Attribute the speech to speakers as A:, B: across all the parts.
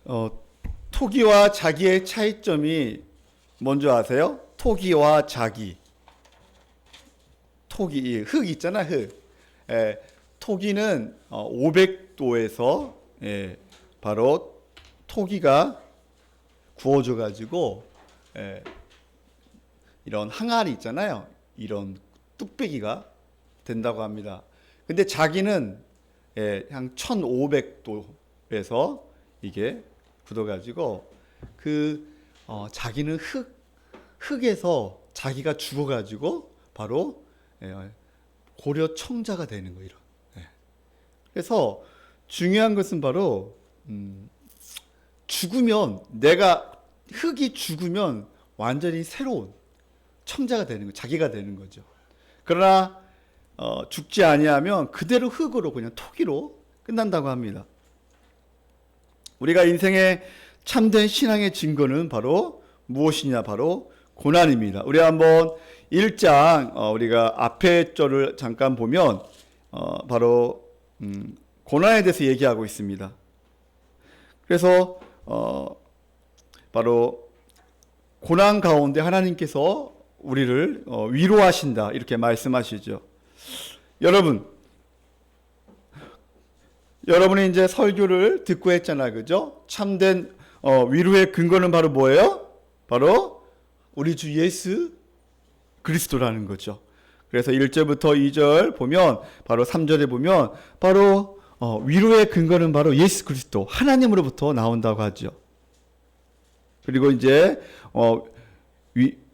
A: 어, 토기와 자기의 차이점이 뭔지 아세요? 토기와 자기. 토기, 흙 있잖아, 흙. 토기는 500도에서 바로 토기가 구워져 가지고 이런 항아리 있잖아요. 이런 뚝배기가 된다고 합니다. 근데 자기는 한 1500도에서 이게 굳어가지고 자기는 흙에서 자기가 죽어가지고 바로 고려 청자가 되는 거예요. 그래서 중요한 것은 바로 죽으면 흙이 죽으면 완전히 새로운 청자가 되는 거, 자기가 되는 거죠. 그러나 죽지 아니하면 그대로 흙으로 그냥 토기로 끝난다고 합니다. 우리가 인생의 참된 신앙의 증거는 바로 무엇이냐? 바로 고난입니다. 우리 한번 1장 우리가 앞에 절을 잠깐 보면 바로 고난에 대해서 얘기하고 있습니다. 그래서 바로 고난 가운데 하나님께서 우리를 위로하신다 이렇게 말씀하시죠. 여러분이 이제 설교를 듣고 했잖아요. 그죠? 참된 위로의 근거는 바로 뭐예요? 바로 우리 주 예수 그리스도라는 거죠. 그래서 1절부터 2절 보면 바로 3절에 보면 바로 위로의 근거는 바로 예수 그리스도 하나님으로부터 나온다고 하죠. 그리고 이제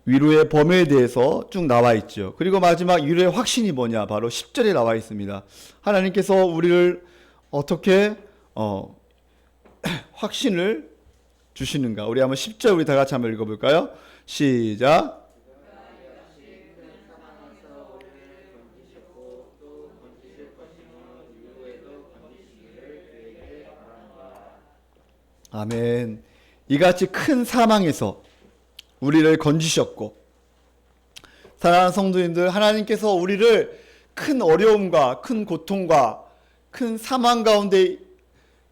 A: 위로의 범위에 대해서 쭉 나와 있죠. 그리고 마지막 위로의 확신이 뭐냐? 바로 10절에 나와 있습니다. 하나님께서 우리를 어떻게 확신을 주시는가? 우리 한번 10절 우리 다 같이 한번 읽어볼까요? 시작. 아멘. 이같이 큰 사망에서 우리를 건지셨고, 사랑하는 성도님들, 하나님께서 우리를 큰 어려움과 큰 고통과 큰 사망 가운데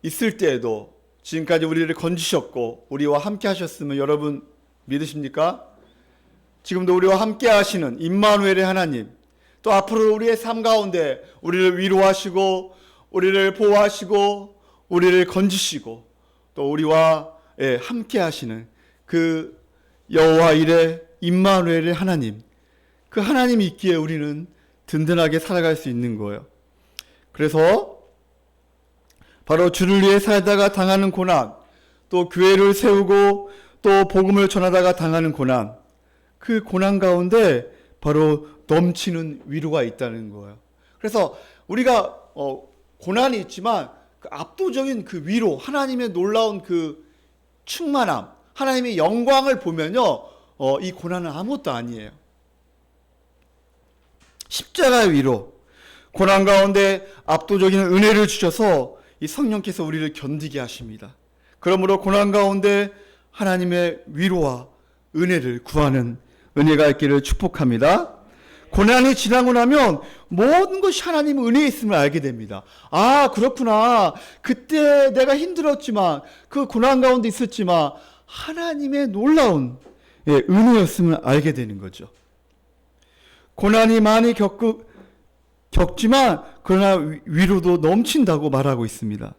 A: 있을 때에도 지금까지 우리를 건지셨고 우리와 함께 하셨으면 여러분 믿으십니까? 지금도 우리와 함께 하시는 임마누엘의 하나님, 또 앞으로 우리의 삶 가운데 우리를 위로하시고 우리를 보호하시고 우리를 건지시고 또 우리와 함께 하시는 그 여호와 이레 임마누엘의 하나님, 그 하나님이 있기에 우리는 든든하게 살아갈 수 있는 거예요. 그래서 바로 주를 위해 살다가 당하는 고난, 또 교회를 세우고 또 복음을 전하다가 당하는 고난, 그 고난 가운데 바로 넘치는 위로가 있다는 거예요. 그래서 우리가 고난이 있지만 그 압도적인 그 위로, 하나님의 놀라운 그 충만함, 하나님의 영광을 보면요, 이 고난은 아무것도 아니에요. 십자가의 위로, 고난 가운데 압도적인 은혜를 주셔서 이 성령께서 우리를 견디게 하십니다. 그러므로 고난 가운데 하나님의 위로와 은혜를 구하는 은혜가 있기를 축복합니다. 고난이 지나고 나면 모든 것이 하나님의 은혜에 있음을 알게 됩니다. 아, 그렇구나. 그때 내가 힘들었지만, 그 고난 가운데 있었지만 하나님의 놀라운 은혜였음을 알게 되는 거죠. 고난이 많이 겪지만 그러나 위로도 넘친다고 말하고 있습니다.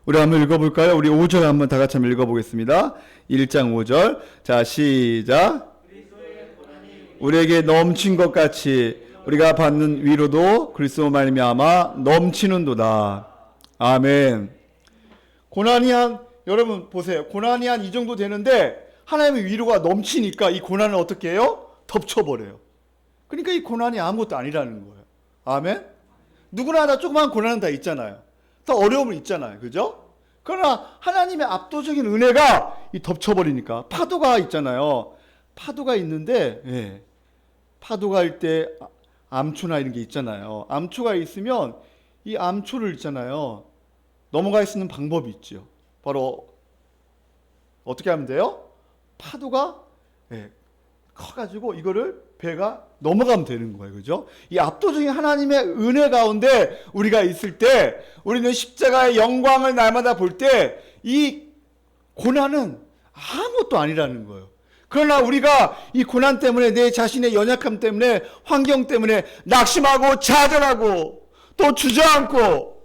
A: 우리 한번 읽어볼까요? 우리 5절 한번 다 같이 한번 읽어보겠습니다. 1장 5절. 자, 시작. 우리에게 넘친 것 같이 우리가 받는 위로도 그리스도 말미암아 넘치는도다. 아멘. 여러분 보세요. 고난이 한 이 정도 되는데 하나님의 위로가 넘치니까 이 고난을 어떻게 해요? 덮쳐버려요. 그러니까 이 고난이 아무것도 아니라는 거예요. 아멘. 누구나 다 조그만 고난은 다 있잖아요. 다 어려움은 있잖아요. 그죠? 그러나 하나님의 압도적인 은혜가 이 덮쳐버리니까 파도가 있잖아요. 파도가 있는데 파도가 일 때 암초나 이런 게 있잖아요. 암초가 있으면 이 암초를 있잖아요. 넘어갈 수 있는 방법이 있죠. 바로 어떻게 하면 돼요? 파도가 커가지고 이거를 배가 넘어가면 되는 거예요. 그죠? 이 압도적인 하나님의 은혜 가운데 우리가 있을 때 우리는 십자가의 영광을 날마다 볼 때 이 고난은 아무것도 아니라는 거예요. 그러나 우리가 이 고난 때문에, 내 자신의 연약함 때문에, 환경 때문에 낙심하고 좌절하고 또 주저앉고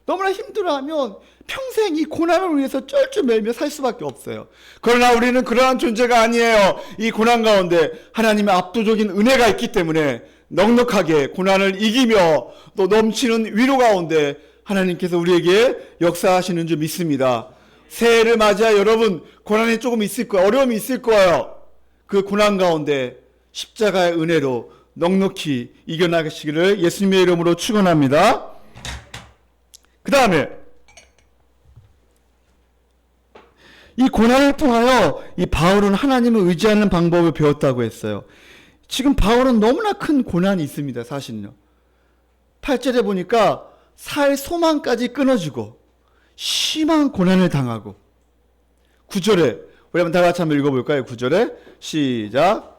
A: 너무나 힘들어하면 평생 이 고난을 위해서 쩔쩔매며 살 수밖에 없어요. 그러나 우리는 그러한 존재가 아니에요. 이 고난 가운데 하나님의 압도적인 은혜가 있기 때문에 넉넉하게 고난을 이기며 또 넘치는 위로 가운데 하나님께서 우리에게 역사하시는 줄 믿습니다. 새해를 맞이하 여러분, 고난이 조금 있을 거예요. 어려움이 있을 거예요. 그 고난 가운데 십자가의 은혜로 넉넉히 이겨나가시기를 예수님의 이름으로 축원합니다. 그 다음에 이 고난을 통하여 이 바울은 하나님을 의지하는 방법을 배웠다고 했어요. 지금 바울은 너무나 큰 고난이 있습니다. 사실은요. 8절에 보니까 살 소망까지 끊어지고 심한 고난을 당하고, 9절에 우리 한번 다 같이 한번 읽어볼까요? 9절에 시작.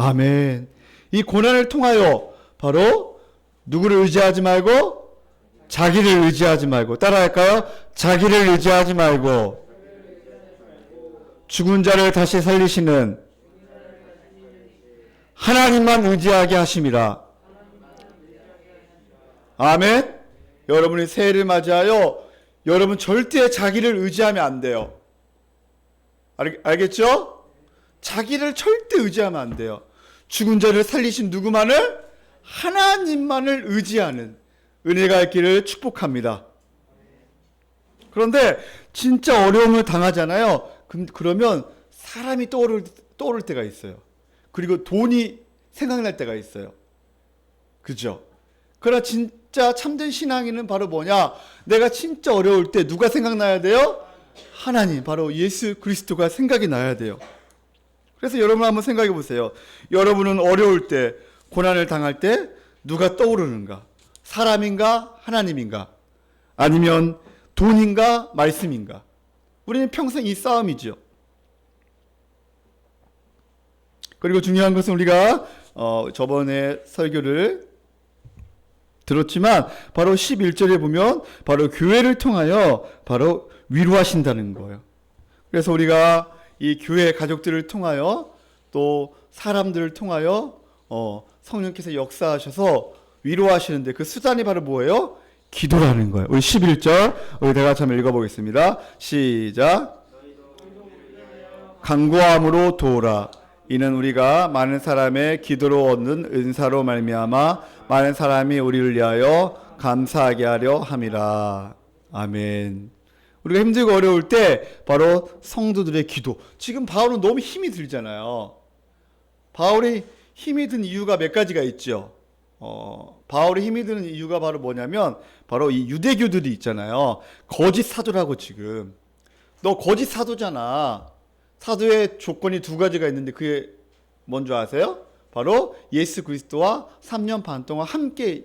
A: 아멘. 이 고난을 통하여 바로 누구를 의지하지 말고 자기를 의지하지 말고, 따라할까요? 자기를 의지하지 말고 죽은 자를 다시 살리시는 하나님만 의지하게 하심이라. 아멘. 여러분이 새해를 맞이하여 여러분 절대 자기를 의지하면 안 돼요. 알겠죠? 자기를 절대 의지하면 안 돼요. 죽은 자를 살리신 누구만을? 하나님만을 의지하는 은혜가 있기를 축복합니다. 그런데 진짜 어려움을 당하잖아요. 그러면 사람이 떠오를 때가 있어요. 그리고 돈이 생각날 때가 있어요. 그죠? 그러나 진짜 참된 신앙인은 바로 뭐냐? 내가 진짜 어려울 때 누가 생각나야 돼요? 하나님, 바로 예수 그리스도가 생각이 나야 돼요. 그래서 여러분 한번 생각해 보세요. 여러분은 어려울 때, 고난을 당할 때 누가 떠오르는가? 사람인가? 하나님인가? 아니면 돈인가? 말씀인가? 우리는 평생 이 싸움이죠. 그리고 중요한 것은 우리가 저번에 설교를 들었지만 바로 11절에 보면 바로 교회를 통하여 바로 위로하신다는 거예요. 그래서 우리가 이 교회 가족들을 통하여 또 사람들을 통하여 성령께서 역사하셔서 위로하시는데 그 수단이 바로 뭐예요? 기도라는 거예요. 우리 11절 우리 다 같이 한번 읽어보겠습니다. 시작. 간구함으로 도우라. 이는 우리가 많은 사람의 기도로 얻는 은사로 말미암아 많은 사람이 우리를 위하여 감사하게 하려 함이라. 아멘. 우리가 힘들고 어려울 때 바로 성도들의 기도. 지금 바울은 너무 힘이 들잖아요. 바울이 힘이 든 이유가 몇 가지가 있죠. 바울이 힘이 드는 이유가 바로 뭐냐면 바로 이 유대교들이 있잖아요. 거짓 사도라고. 지금 너 거짓 사도잖아. 사도의 조건이 두 가지가 있는데 그게 뭔지 아세요? 바로 예수 그리스도와 3년 반 동안 함께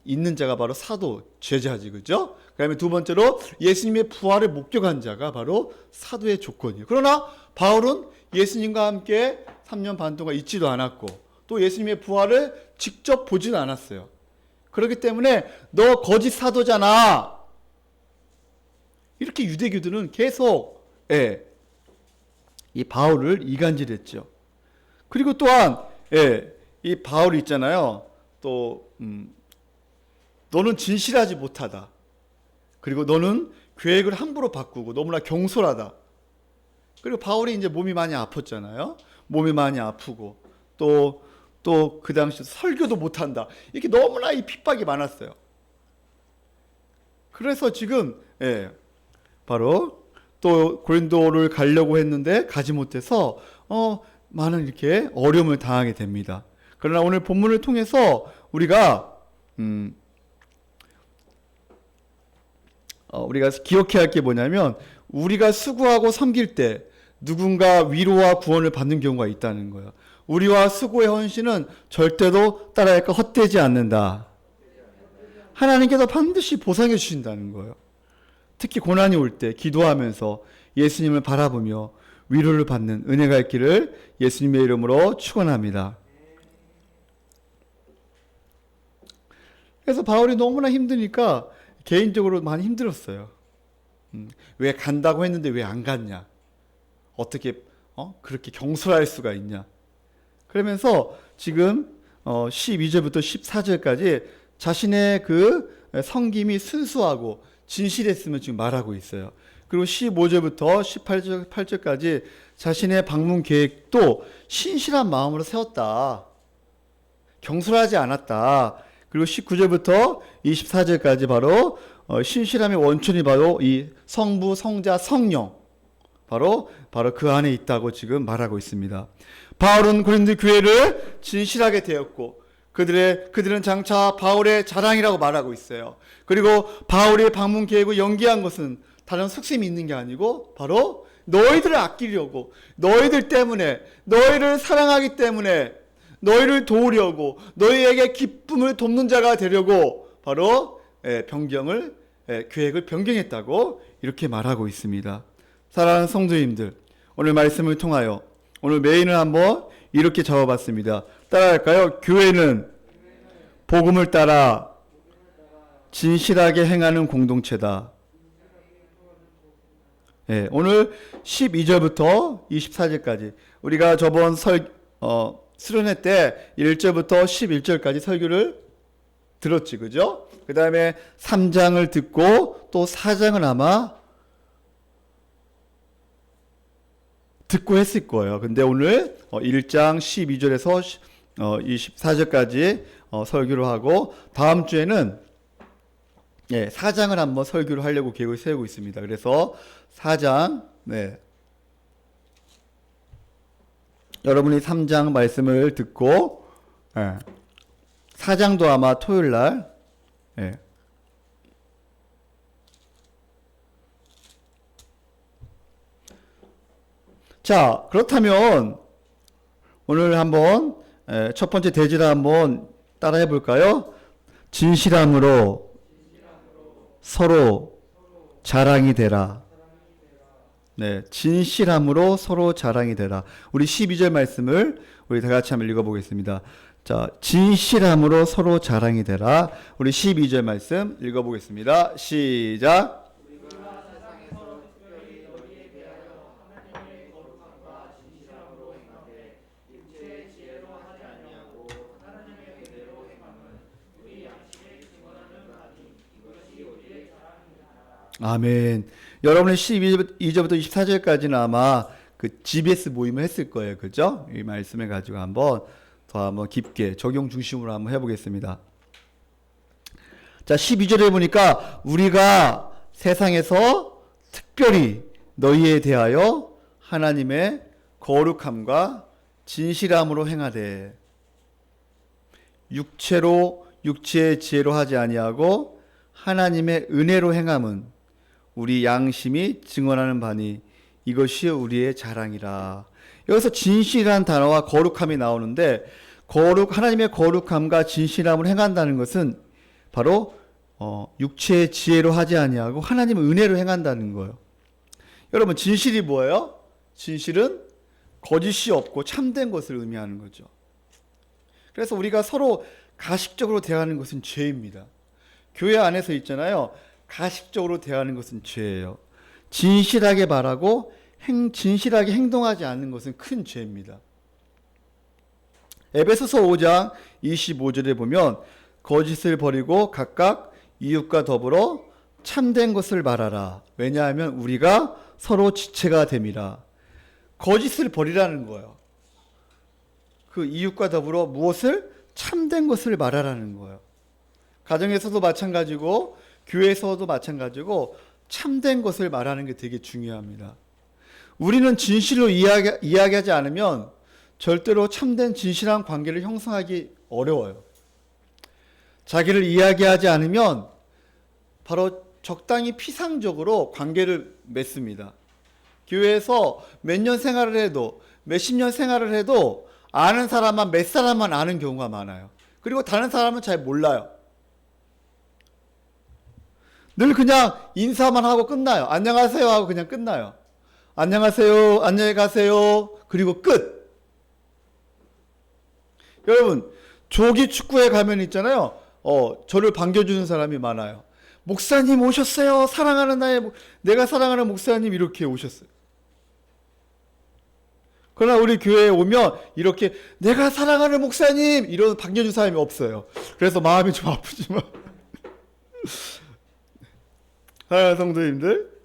A: 있는 자가 바로 사도, 제자지. 그죠? 그 다음에 두 번째로 예수님의 부활을 목격한 자가 바로 사도의 조건이에요. 그러나 바울은 예수님과 함께 3년 반 동안 있지도 않았고 또 예수님의 부활을 직접 보지는 않았어요. 그렇기 때문에 너 거짓 사도잖아. 이렇게 유대교들은 계속 이 바울을 이간질했죠. 그리고 또한 이 바울이 있잖아요. 또 너는 진실하지 못하다. 그리고 너는 계획을 함부로 바꾸고 너무나 경솔하다. 그리고 바울이 이제 몸이 많이 아팠잖아요. 몸이 많이 아프고 또 그 당시 설교도 못한다. 이렇게 너무나 이 핍박이 많았어요. 그래서 지금 바로 또 고린도를 가려고 했는데 가지 못해서 많은 이렇게 어려움을 당하게 됩니다. 그러나 오늘 본문을 통해서 우리가 기억해야 할 게 뭐냐면 우리가 수고하고 섬길 때 누군가 위로와 구원을 받는 경우가 있다는 거예요. 우리와 수고의 헌신은 절대로 따라할까 헛되지 않는다. 하나님께서 반드시 보상해 주신다는 거예요. 특히 고난이 올 때 기도하면서 예수님을 바라보며 위로를 받는 은혜가 있기를 예수님의 이름으로 축원합니다. 그래서 바울이 너무나 힘드니까 개인적으로 많이 힘들었어요. 왜 간다고 했는데 왜 안 갔냐? 어떻게 그렇게 경솔할 수가 있냐? 그러면서 지금 12절부터 14절까지 자신의 그 섬김이 순수하고 진실했음을 지금 말하고 있어요. 그리고 15절부터 18절까지 자신의 방문 계획도 신실한 마음으로 세웠다. 경솔하지 않았다. 그리고 19절부터 24절까지 바로 신실함의 원천이 바로 이 성부, 성자, 성령 바로 그 안에 있다고 지금 말하고 있습니다. 바울은 고린도 교회를 진실하게 되었고 그들은 장차 바울의 자랑이라고 말하고 있어요. 그리고 바울의 방문 계획을 연기한 것은 다른 속셈이 있는 게 아니고 바로 너희들을 아끼려고, 너희들 때문에, 너희를 사랑하기 때문에, 너희를 도우려고, 너희에게 기쁨을 돕는 자가 되려고 바로 계획을 변경했다고 이렇게 말하고 있습니다. 사랑하는 성도님들, 오늘 말씀을 통하여 오늘 메인을 한번 이렇게 잡아봤습니다. 따라할까요? 교회는 복음을 따라 진실하게 행하는 공동체다. 오늘 12절부터 24절까지 우리가 저번 수련회 때 1절부터 11절까지 설교를 들었지, 그죠? 그 다음에 3장을 듣고 또 4장은 아마 듣고 했을 거예요. 근데 오늘 1장 12절에서 24절까지 설교를 하고 다음 주에는 4장을 한번 설교를 하려고 계획을 세우고 있습니다. 그래서 4장, 여러분이 3장 말씀을 듣고 4장도 아마 토요일 날 자, 그렇다면 오늘 한번 첫 번째 대지를 한번 따라해 볼까요? 진실함으로 서로 자랑이 되라. 진실함으로 서로 자랑이 되라. 우리 12절 말씀을 우리 다 같이 한번 읽어보겠습니다. 자, 진실함으로 서로 자랑이 되라. 우리 12절 말씀 읽어보겠습니다. 시작. 아멘. 여러분의 12절부터 24절까지는 아마 그 GBS 모임을 했을 거예요. 그죠? 이 말씀을 가지고 한번 깊게 적용 중심으로 한번 해보겠습니다. 자, 12절에 보니까 우리가 세상에서 특별히 너희에 대하여 하나님의 거룩함과 진실함으로 행하되 육체의 지혜로 하지 아니하고 하나님의 은혜로 행함은 우리 양심이 증언하는 바니 이것이 우리의 자랑이라. 여기서 진실이라는 단어와 거룩함이 나오는데 하나님의 거룩함과 진실함을 행한다는 것은 바로 육체의 지혜로 하지 아니하고 하나님의 은혜로 행한다는 거예요. 여러분, 진실이 뭐예요? 진실은 거짓이 없고 참된 것을 의미하는 거죠. 그래서 우리가 서로 가식적으로 대하는 것은 죄입니다. 교회 안에서 있잖아요. 가식적으로 대하는 것은 죄예요. 진실하게 말하고 진실하게 행동하지 않는 것은 큰 죄입니다. 에베소서 5장 25절에 보면 거짓을 버리고 각각 이웃과 더불어 참된 것을 말하라. 왜냐하면 우리가 서로 지체가 됨이라. 거짓을 버리라는 거예요. 그 이웃과 더불어 무엇을? 참된 것을 말하라는 거예요. 가정에서도 마찬가지고 교회에서도 마찬가지고 참된 것을 말하는 게 되게 중요합니다. 우리는 진실로 이야기하지 않으면 절대로 참된 진실한 관계를 형성하기 어려워요. 자기를 이야기하지 않으면 바로 적당히 피상적으로 관계를 맺습니다. 교회에서 몇 년 생활을 해도 몇십 년 생활을 해도 아는 사람만 몇 사람만 아는 경우가 많아요. 그리고 다른 사람은 잘 몰라요. 늘 그냥 인사만 하고 끝나요. 안녕하세요 하고 그냥 끝나요. 안녕하세요, 안녕히 가세요. 그리고 끝. 여러분, 조기 축구에 가면 있잖아요. 저를 반겨주는 사람이 많아요. 목사님 오셨어요. 내가 사랑하는 목사님 이렇게 오셨어요. 그러나 우리 교회에 오면 이렇게 내가 사랑하는 목사님 이런 반겨준 사람이 없어요. 그래서 마음이 좀 아프지만 사랑하는 성도님들,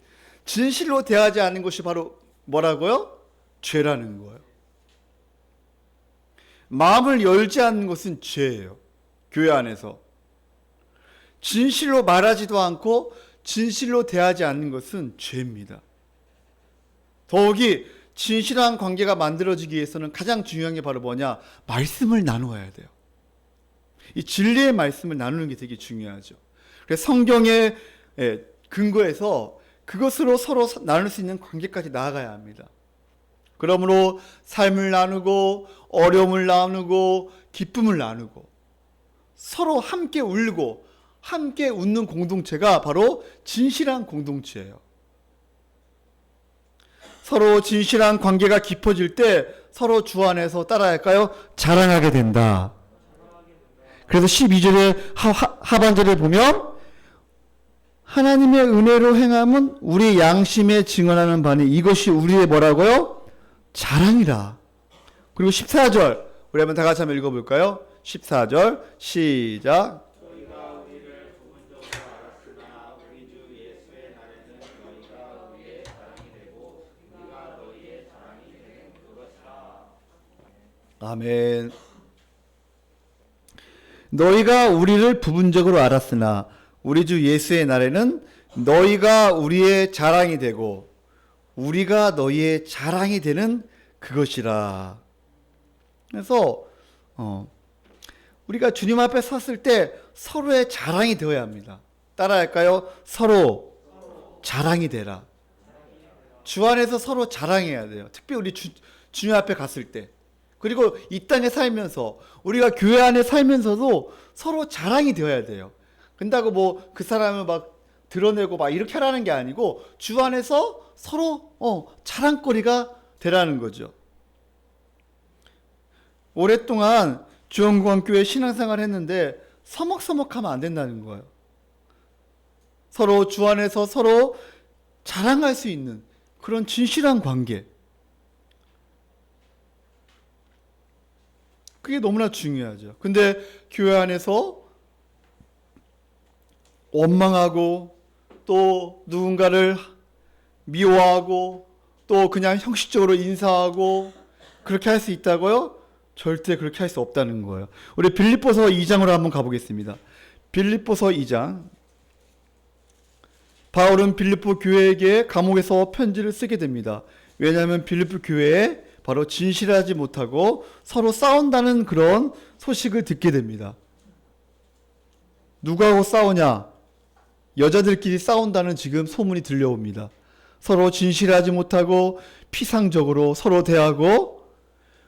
A: 진실로 대하지 않는 것이 바로 뭐라고요? 죄라는 거예요. 마음을 열지 않는 것은 죄예요. 교회 안에서 진실로 말하지도 않고 진실로 대하지 않는 것은 죄입니다. 더욱이 진실한 관계가 만들어지기 위해서는 가장 중요한 게 바로 뭐냐? 말씀을 나누어야 돼요. 이 진리의 말씀을 나누는 게 되게 중요하죠. 그래서 성경의 근거에서 그것으로 서로 나눌 수 있는 관계까지 나아가야 합니다. 그러므로 삶을 나누고 어려움을 나누고 기쁨을 나누고 서로 함께 울고 함께 웃는 공동체가 바로 진실한 공동체예요. 서로 진실한 관계가 깊어질 때 서로 주 안에서 따라할까요? 자랑하게 된다. 그래서 12절의 하반절에 보면 하나님의 은혜로 행함은 우리 양심에 증언하는 바니 이것이 우리의 뭐라고요? 자랑이라. 그리고 14절 우리 한번 다 같이 한번 읽어볼까요? 14절 시작. 아멘. 너희가 우리를 부분적으로 알았으나 우리 주 예수의 날에는 너희가 우리의 자랑이 되고 우리가 너희의 자랑이 되는 그것이라. 그래서 우리가 주님 앞에 섰을 때 서로의 자랑이 되어야 합니다. 따라할까요? 서로 자랑이 되라. 주 안에서 서로 자랑해야 돼요. 특히 우리 주님 앞에 갔을 때. 그리고 이 땅에 살면서 우리가 교회 안에 살면서도 서로 자랑이 되어야 돼요. 근다고 뭐 그 사람을 막 드러내고 막 이렇게 하라는 게 아니고 주 안에서 서로 자랑거리가 되라는 거죠. 오랫동안 주영구원교회 신앙생활 했는데 서먹서먹하면 안 된다는 거예요. 서로 주 안에서 서로 자랑할 수 있는 그런 진실한 관계. 그게 너무나 중요하죠. 근데 교회 안에서 원망하고 또 누군가를 미워하고 또 그냥 형식적으로 인사하고 그렇게 할 수 있다고요? 절대 그렇게 할 수 없다는 거예요. 우리 빌립보서 2장으로 한번 가보겠습니다. 빌립보서 2장. 바울은 빌립보 교회에게 감옥에서 편지를 쓰게 됩니다. 왜냐하면 빌립보 교회에 바로 진실하지 못하고 서로 싸운다는 그런 소식을 듣게 됩니다. 누구하고 싸우냐? 여자들끼리 싸운다는 지금 소문이 들려옵니다. 서로 진실하지 못하고 피상적으로 서로 대하고.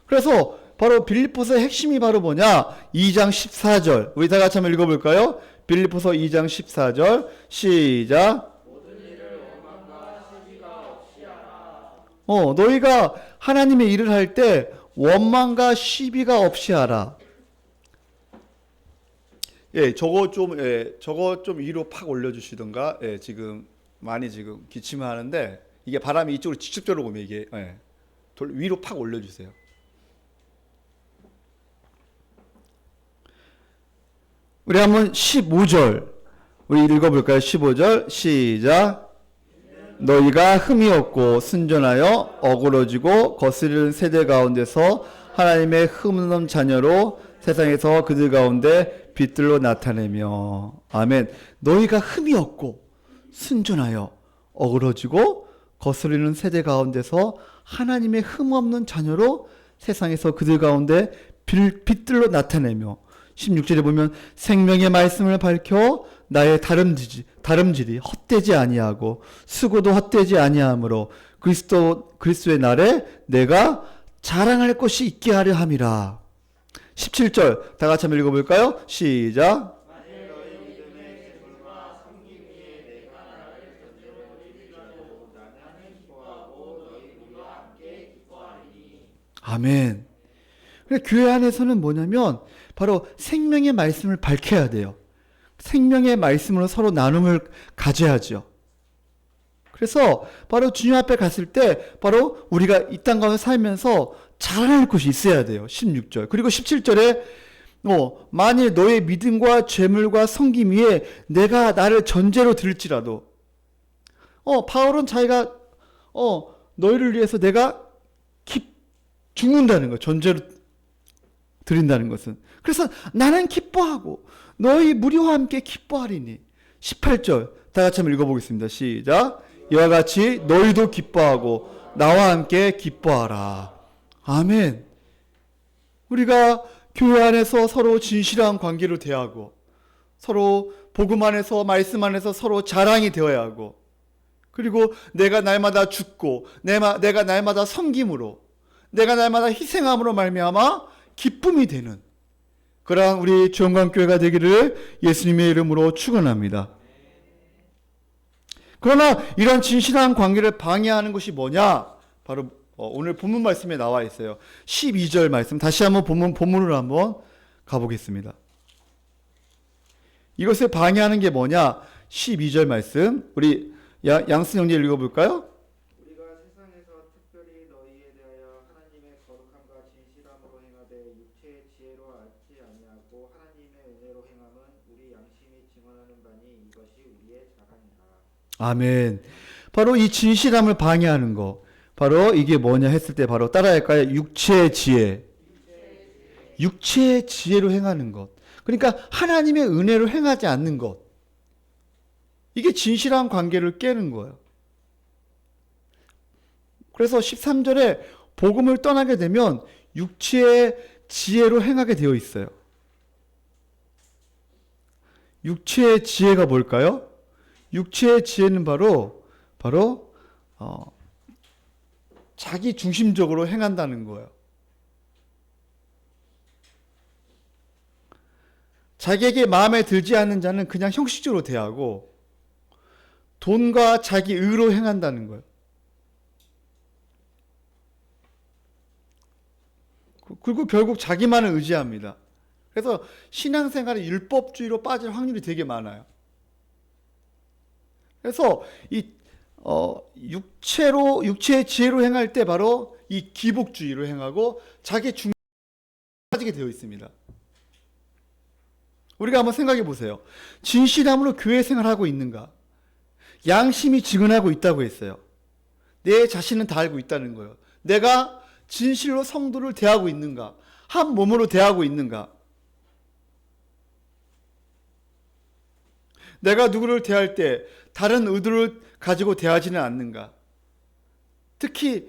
A: 그래서 바로 빌립보서의 핵심이 바로 뭐냐? 2장 14절. 우리 다 같이 한번 읽어볼까요? 빌립보서 2장 14절 시작. 너희가 하나님의 일을 할 때 원망과 시비가 없이 하라. 저거 좀 위로 팍 올려주시던가. 지금 많이 지금 기침을 하는데 이게 바람이 이쪽으로 직접적으로 오면 이게 위로 팍 올려주세요. 우리 한번 15절 우리 읽어볼까요? 15절 시작. 너희가 흠이 없고 순전하여 어그러지고 거스르는 세대 가운데서 하나님의 흠없는 자녀로 세상에서 그들 가운데 빛들로 나타내며. 아멘. 너희가 흠이 없고 순전하여 어그러지고 거스르는 세대 가운데서 하나님의 흠없는 자녀로 세상에서 그들 가운데 빛들로 나타내며. 16절에 보면 생명의 말씀을 밝혀 나의 다름질이 헛되지 아니하고 수고도 헛되지 아니하므로 그리스도의 날에 내가 자랑할 것이 있게 하려 함이라. 17절 다 같이 한번 읽어볼까요? 시작. 아멘. 그래, 교회 안에서는 뭐냐면 바로 생명의 말씀을 밝혀야 돼요. 생명의 말씀으로 서로 나눔을 가져야죠. 그래서 바로 주님 앞에 갔을 때 바로 우리가 이 땅 가운데 살면서 자라날 곳이 있어야 돼요. 16절. 그리고 17절에 만일 너의 믿음과 죄물과 섬김 위에 내가 나를 전제로 들을지라도 바울은 자기가 너희를 위해서 내가 죽는다는 거예요. 전제로 드린다는 것은. 그래서 나는 기뻐하고 너희 무리와 함께 기뻐하리니. 18절 다 같이 한번 읽어보겠습니다. 시작. 이와 같이 너희도 기뻐하고 나와 함께 기뻐하라. 아멘. 우리가 교회 안에서 서로 진실한 관계로 대하고 서로 복음 안에서 말씀 안에서 서로 자랑이 되어야 하고 그리고 내가 날마다 죽고 내가 날마다 섬김으로 내가 날마다 희생함으로 말미암아 기쁨이 되는 그러한 우리 주영광교회가 되기를 예수님의 이름으로 축원합니다. 그러나 이런 진실한 관계를 방해하는 것이 뭐냐? 바로 오늘 본문 말씀에 나와 있어요. 12절 말씀 다시 한번 본문으로 한번 가보겠습니다. 이것을 방해하는 게 뭐냐? 12절 말씀 우리 양승 형제 읽어볼까요?
B: 우리가 세상에서 특별히 너희에 대하여 하나님의 거룩함과 진실함으로 행하되 육체의 지혜로 알지 아니하고 하나님의 은혜로 행함은 우리 양심이 증언하는 바니 이것이 우리의 자랑이라. 아멘.
A: 바로 이 진실함을 방해하는 거 바로 이게 뭐냐 했을 때 바로 따라할까요? 육체의 지혜. 육체의 지혜로 행하는 것. 그러니까 하나님의 은혜로 행하지 않는 것. 이게 진실한 관계를 깨는 거예요. 그래서 13절에 복음을 떠나게 되면 육체의 지혜로 행하게 되어 있어요. 육체의 지혜가 뭘까요? 육체의 지혜는 바로 자기 중심적으로 행한다는 거예요. 자기에게 마음에 들지 않는 자는 그냥 형식적으로 대하고 돈과 자기 의로 행한다는 거예요. 그리고 결국 자기만을 의지합니다. 그래서 신앙생활이 율법주의로 빠질 확률이 되게 많아요. 그래서 이 육체의 지혜로 행할 때 바로 이 기복주의로 행하고 자기 중심에 빠지게 되어 있습니다. 우리가 한번 생각해 보세요. 진실함으로 교회 생활하고 있는가? 양심이 증언하고 있다고 했어요. 내 자신은 다 알고 있다는 거예요. 내가 진실로 성도를 대하고 있는가? 한 몸으로 대하고 있는가? 내가 누구를 대할 때 다른 의도를 가지고 대하지는 않는가? 특히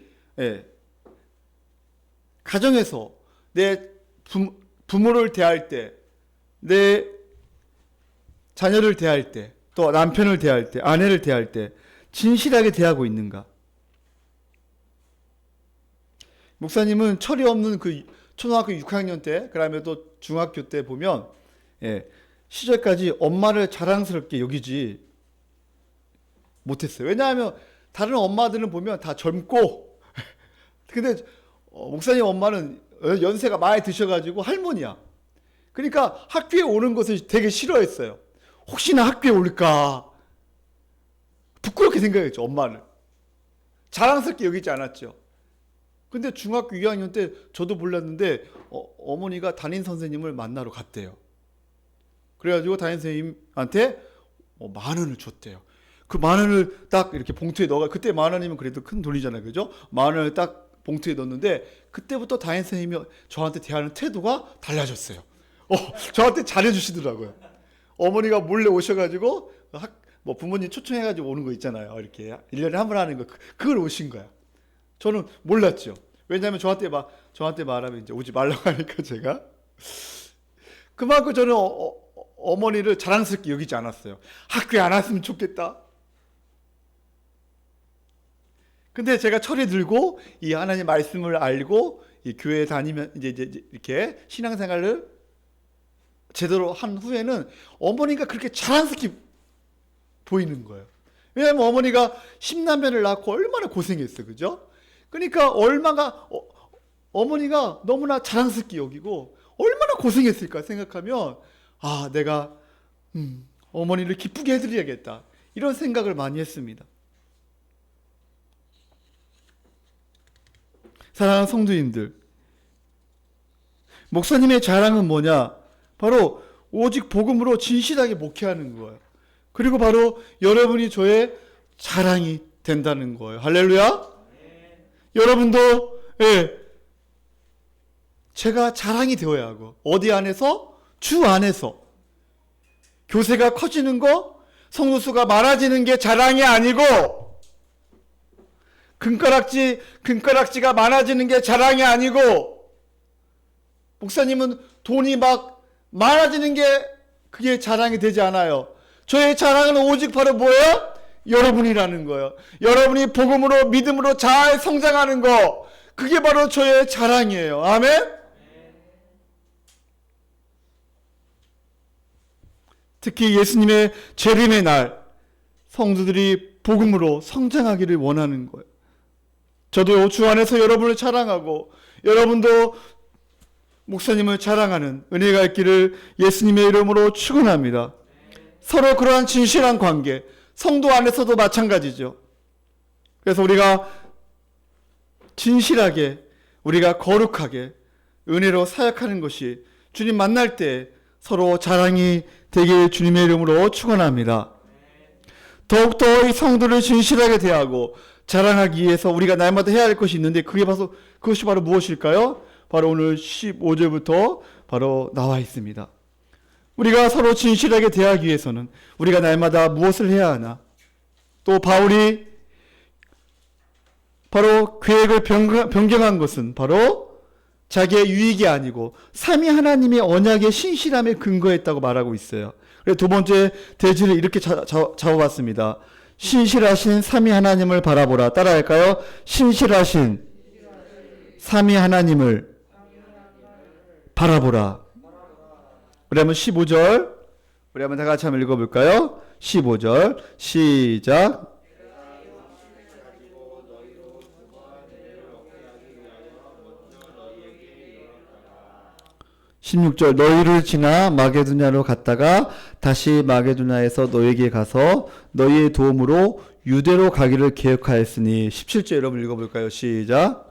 A: 가정에서 내 부모를 대할 때, 내 자녀를 대할 때, 또 남편을 대할 때, 아내를 대할 때 진실하게 대하고 있는가? 목사님은 철이 없는 그 초등학교 6학년 때, 그다음에 또 중학교 때 보면 시절까지 엄마를 자랑스럽게 여기지 못했어요. 왜냐하면 다른 엄마들은 보면 다 젊고 근데 목사님 엄마는 연세가 많이 드셔가지고 할머니야. 그러니까 학교에 오는 것을 되게 싫어했어요. 혹시나 학교에 올까 부끄럽게 생각했죠. 엄마를 자랑스럽게 여기지 않았죠. 근데 중학교 2학년 때 저도 몰랐는데 어머니가 담임 선생님을 만나러 갔대요. 그래가지고 담임 선생님한테 10,000원을 줬대요. 그 10,000원을 딱 이렇게 봉투에 넣어가, 그때 10,000원이면 그래도 큰 돈이잖아요. 그죠? 10,000원을 딱 봉투에 넣었는데 그때부터 담임 선생님이 저한테 대하는 태도가 달라졌어요. 저한테 잘해주시더라고요. 어머니가 몰래 오셔가지고 부모님 초청해가지고 오는 거 있잖아요. 이렇게 1년에 한 번 하는 거, 그걸 오신 거야. 저는 몰랐죠. 왜냐하면 저한테 말하면 이제 오지 말라고 하니까 제가 그만큼 저는 어머니를 자랑스럽게 여기지 않았어요. 학교에 안 왔으면 좋겠다. 근데 제가 철이 들고 이 하나님 말씀을 알고 이 교회에 다니면 이제 이렇게 신앙생활을 제대로 한 후에는 어머니가 그렇게 자랑스럽게 보이는 거예요. 왜냐하면 어머니가 10남매를 낳고 얼마나 고생했어요. 그죠? 그러니까 어머니가 너무나 자랑스럽게 여기고 얼마나 고생했을까 생각하면 내가 어머니를 기쁘게 해드려야겠다 이런 생각을 많이 했습니다. 사랑하는 성도님들, 목사님의 자랑은 뭐냐? 바로 오직 복음으로 진실하게 목회하는 거예요. 그리고 바로 여러분이 저의 자랑이 된다는 거예요. 할렐루야. 여러분도 제가 자랑이 되어야 하고, 어디 안에서? 주 안에서. 교세가 커지는 거, 성도수가 많아지는 게 자랑이 아니고, 금가락지가 많아지는 게 자랑이 아니고, 목사님은 돈이 막 많아지는 게 그게 자랑이 되지 않아요. 저의 자랑은 오직 바로 뭐예요? 여러분이라는 거예요. 여러분이 복음으로 믿음으로 잘 성장하는 거, 그게 바로 저의 자랑이에요. 아멘? 특히 예수님의 재림의 날, 성도들이 복음으로 성장하기를 원하는 거예요. 저도 주 안에서 여러분을 자랑하고 여러분도 목사님을 자랑하는 은혜가 있기를 예수님의 이름으로 축원합니다. 서로 그러한 진실한 관계, 성도 안에서도 마찬가지죠. 그래서 우리가 진실하게, 우리가 거룩하게 은혜로 사역하는 것이 주님 만날 때 서로 자랑이 되길 주님의 이름으로 축원합니다. 더욱더 이 성도를 진실하게 대하고 자랑하기 위해서 우리가 날마다 해야 할 것이 있는데 그것이 바로 무엇일까요? 바로 오늘 15절부터 바로 나와 있습니다. 우리가 서로 진실하게 대하기 위해서는 우리가 날마다 무엇을 해야 하나? 또 바울이 바로 계획을 변경한 것은 바로 자기의 유익이 아니고 삼위 하나님의 언약의 신실함에 근거했다고 말하고 있어요. 그래서 두 번째 대지를 이렇게 잡아봤습니다. 신실하신 삼위 하나님을 바라보라. 따라할까요? 신실하신 삼위 하나님을 바라보라. 우리 한번 15절 우리 한번 다 같이 한번 읽어볼까요? 15절 시작. 16절 너희를 지나 마게도냐로 갔다가 다시 마게도냐에서 너희에게 가서 너희의 도움으로 유대로 가기를 계획하였으니 17절 여러분 읽어볼까요? 시작.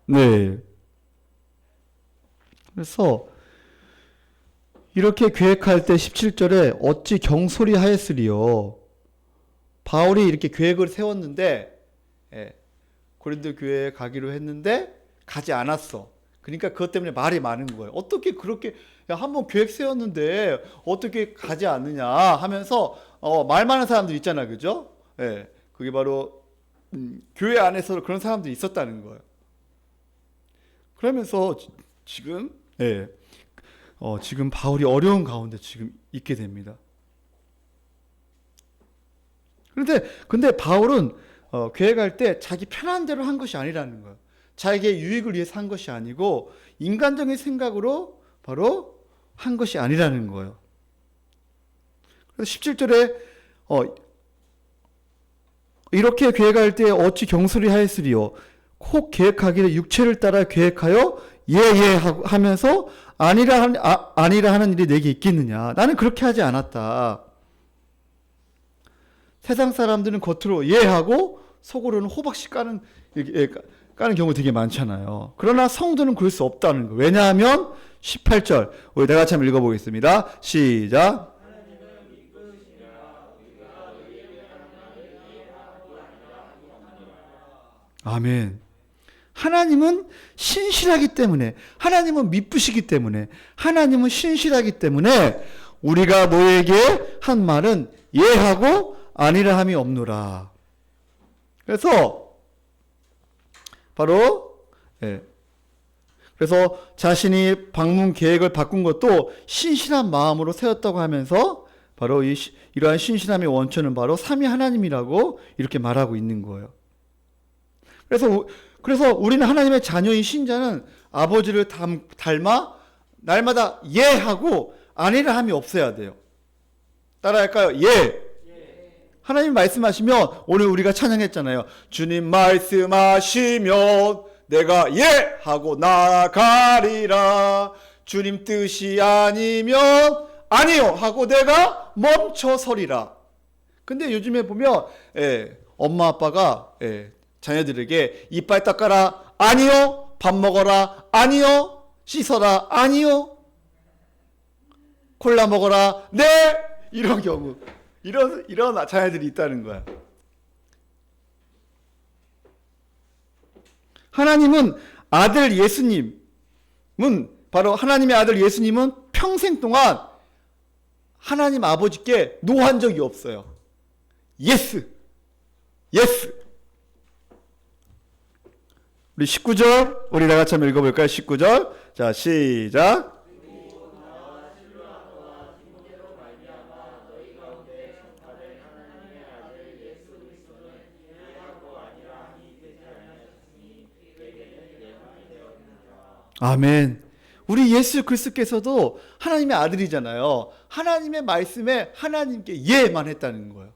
A: 네. 그래서 이렇게 계획할 때 17절에 어찌 경솔히 하였으리요. 바울이 이렇게 계획을 세웠는데 고린도 교회에 가기로 했는데 가지 않았어. 그러니까 그것 때문에 말이 많은 거예요. 어떻게 그렇게 한번 계획 세웠는데 어떻게 가지 않느냐 하면서 말 많은 사람들 있잖아, 그죠? 그게 바로 교회 안에서 그런 사람들이 있었다는 거예요. 그러면서 지금 지금 바울이 어려운 가운데 지금 있게 됩니다. 근데 바울은 계획할 때 자기 편한 대로 한 것이 아니라는 거예요. 자기의 유익을 위해서 한 것이 아니고 인간적인 생각으로 바로 한 것이 아니라는 거예요. 그래서 17절에 이렇게 계획할 때 어찌 경솔히 하였으리요. 혹 계획하기를 육체를 따라 계획하여 예예 하면서 아니라 하는 일이 내게 있겠느냐. 나는 그렇게 하지 않았다. 세상 사람들은 겉으로 예하고 속으로는 호박씩 까는 경우 되게 많잖아요. 그러나 성도는 그럴 수 없다는 거예요. 왜냐하면 18절 우리 다 같이 한번 읽어보겠습니다. 시작. 아멘. 하나님은 신실하기 때문에, 하나님은 미쁘시기 때문에, 하나님은 신실하기 때문에 우리가 너에게 한 말은 예하고 아니라 함이 없노라. 그래서 바로 그래서 자신이 방문 계획을 바꾼 것도 신실한 마음으로 세웠다고 하면서 바로 이러한 신실함의 원천은 바로 삼위 하나님이라고 이렇게 말하고 있는 거예요. 그래서 우리는 하나님의 자녀인 신자는 아버지를 닮아 날마다 예하고 아니라 함이 없어야 돼요. 따라할까요? 예. 하나님 말씀하시면 오늘 우리가 찬양했잖아요. 주님 말씀하시면 내가 예 하고 나아가리라. 주님 뜻이 아니면 아니요 하고 내가 멈춰서리라. 근데 요즘에 보면 엄마 아빠가 자녀들에게 이빨 닦아라. 아니요. 밥 먹어라. 아니요. 씻어라. 아니요. 콜라 먹어라. 네. 이런 경우. 이런 자녀들이 있다는 거야. 하나님은 아들 예수님은 바로 하나님의 아들 예수님은 평생 동안 하나님 아버지께 노한 적이 없어요. 예스. 예스. 우리 19절 우리 다 같이 한번 읽어볼까요? 19절. 자, 시작. 아멘. 우리 예수 그리스도께서도 하나님의 아들이잖아요. 하나님의 말씀에 하나님께 예만 했다는 거예요.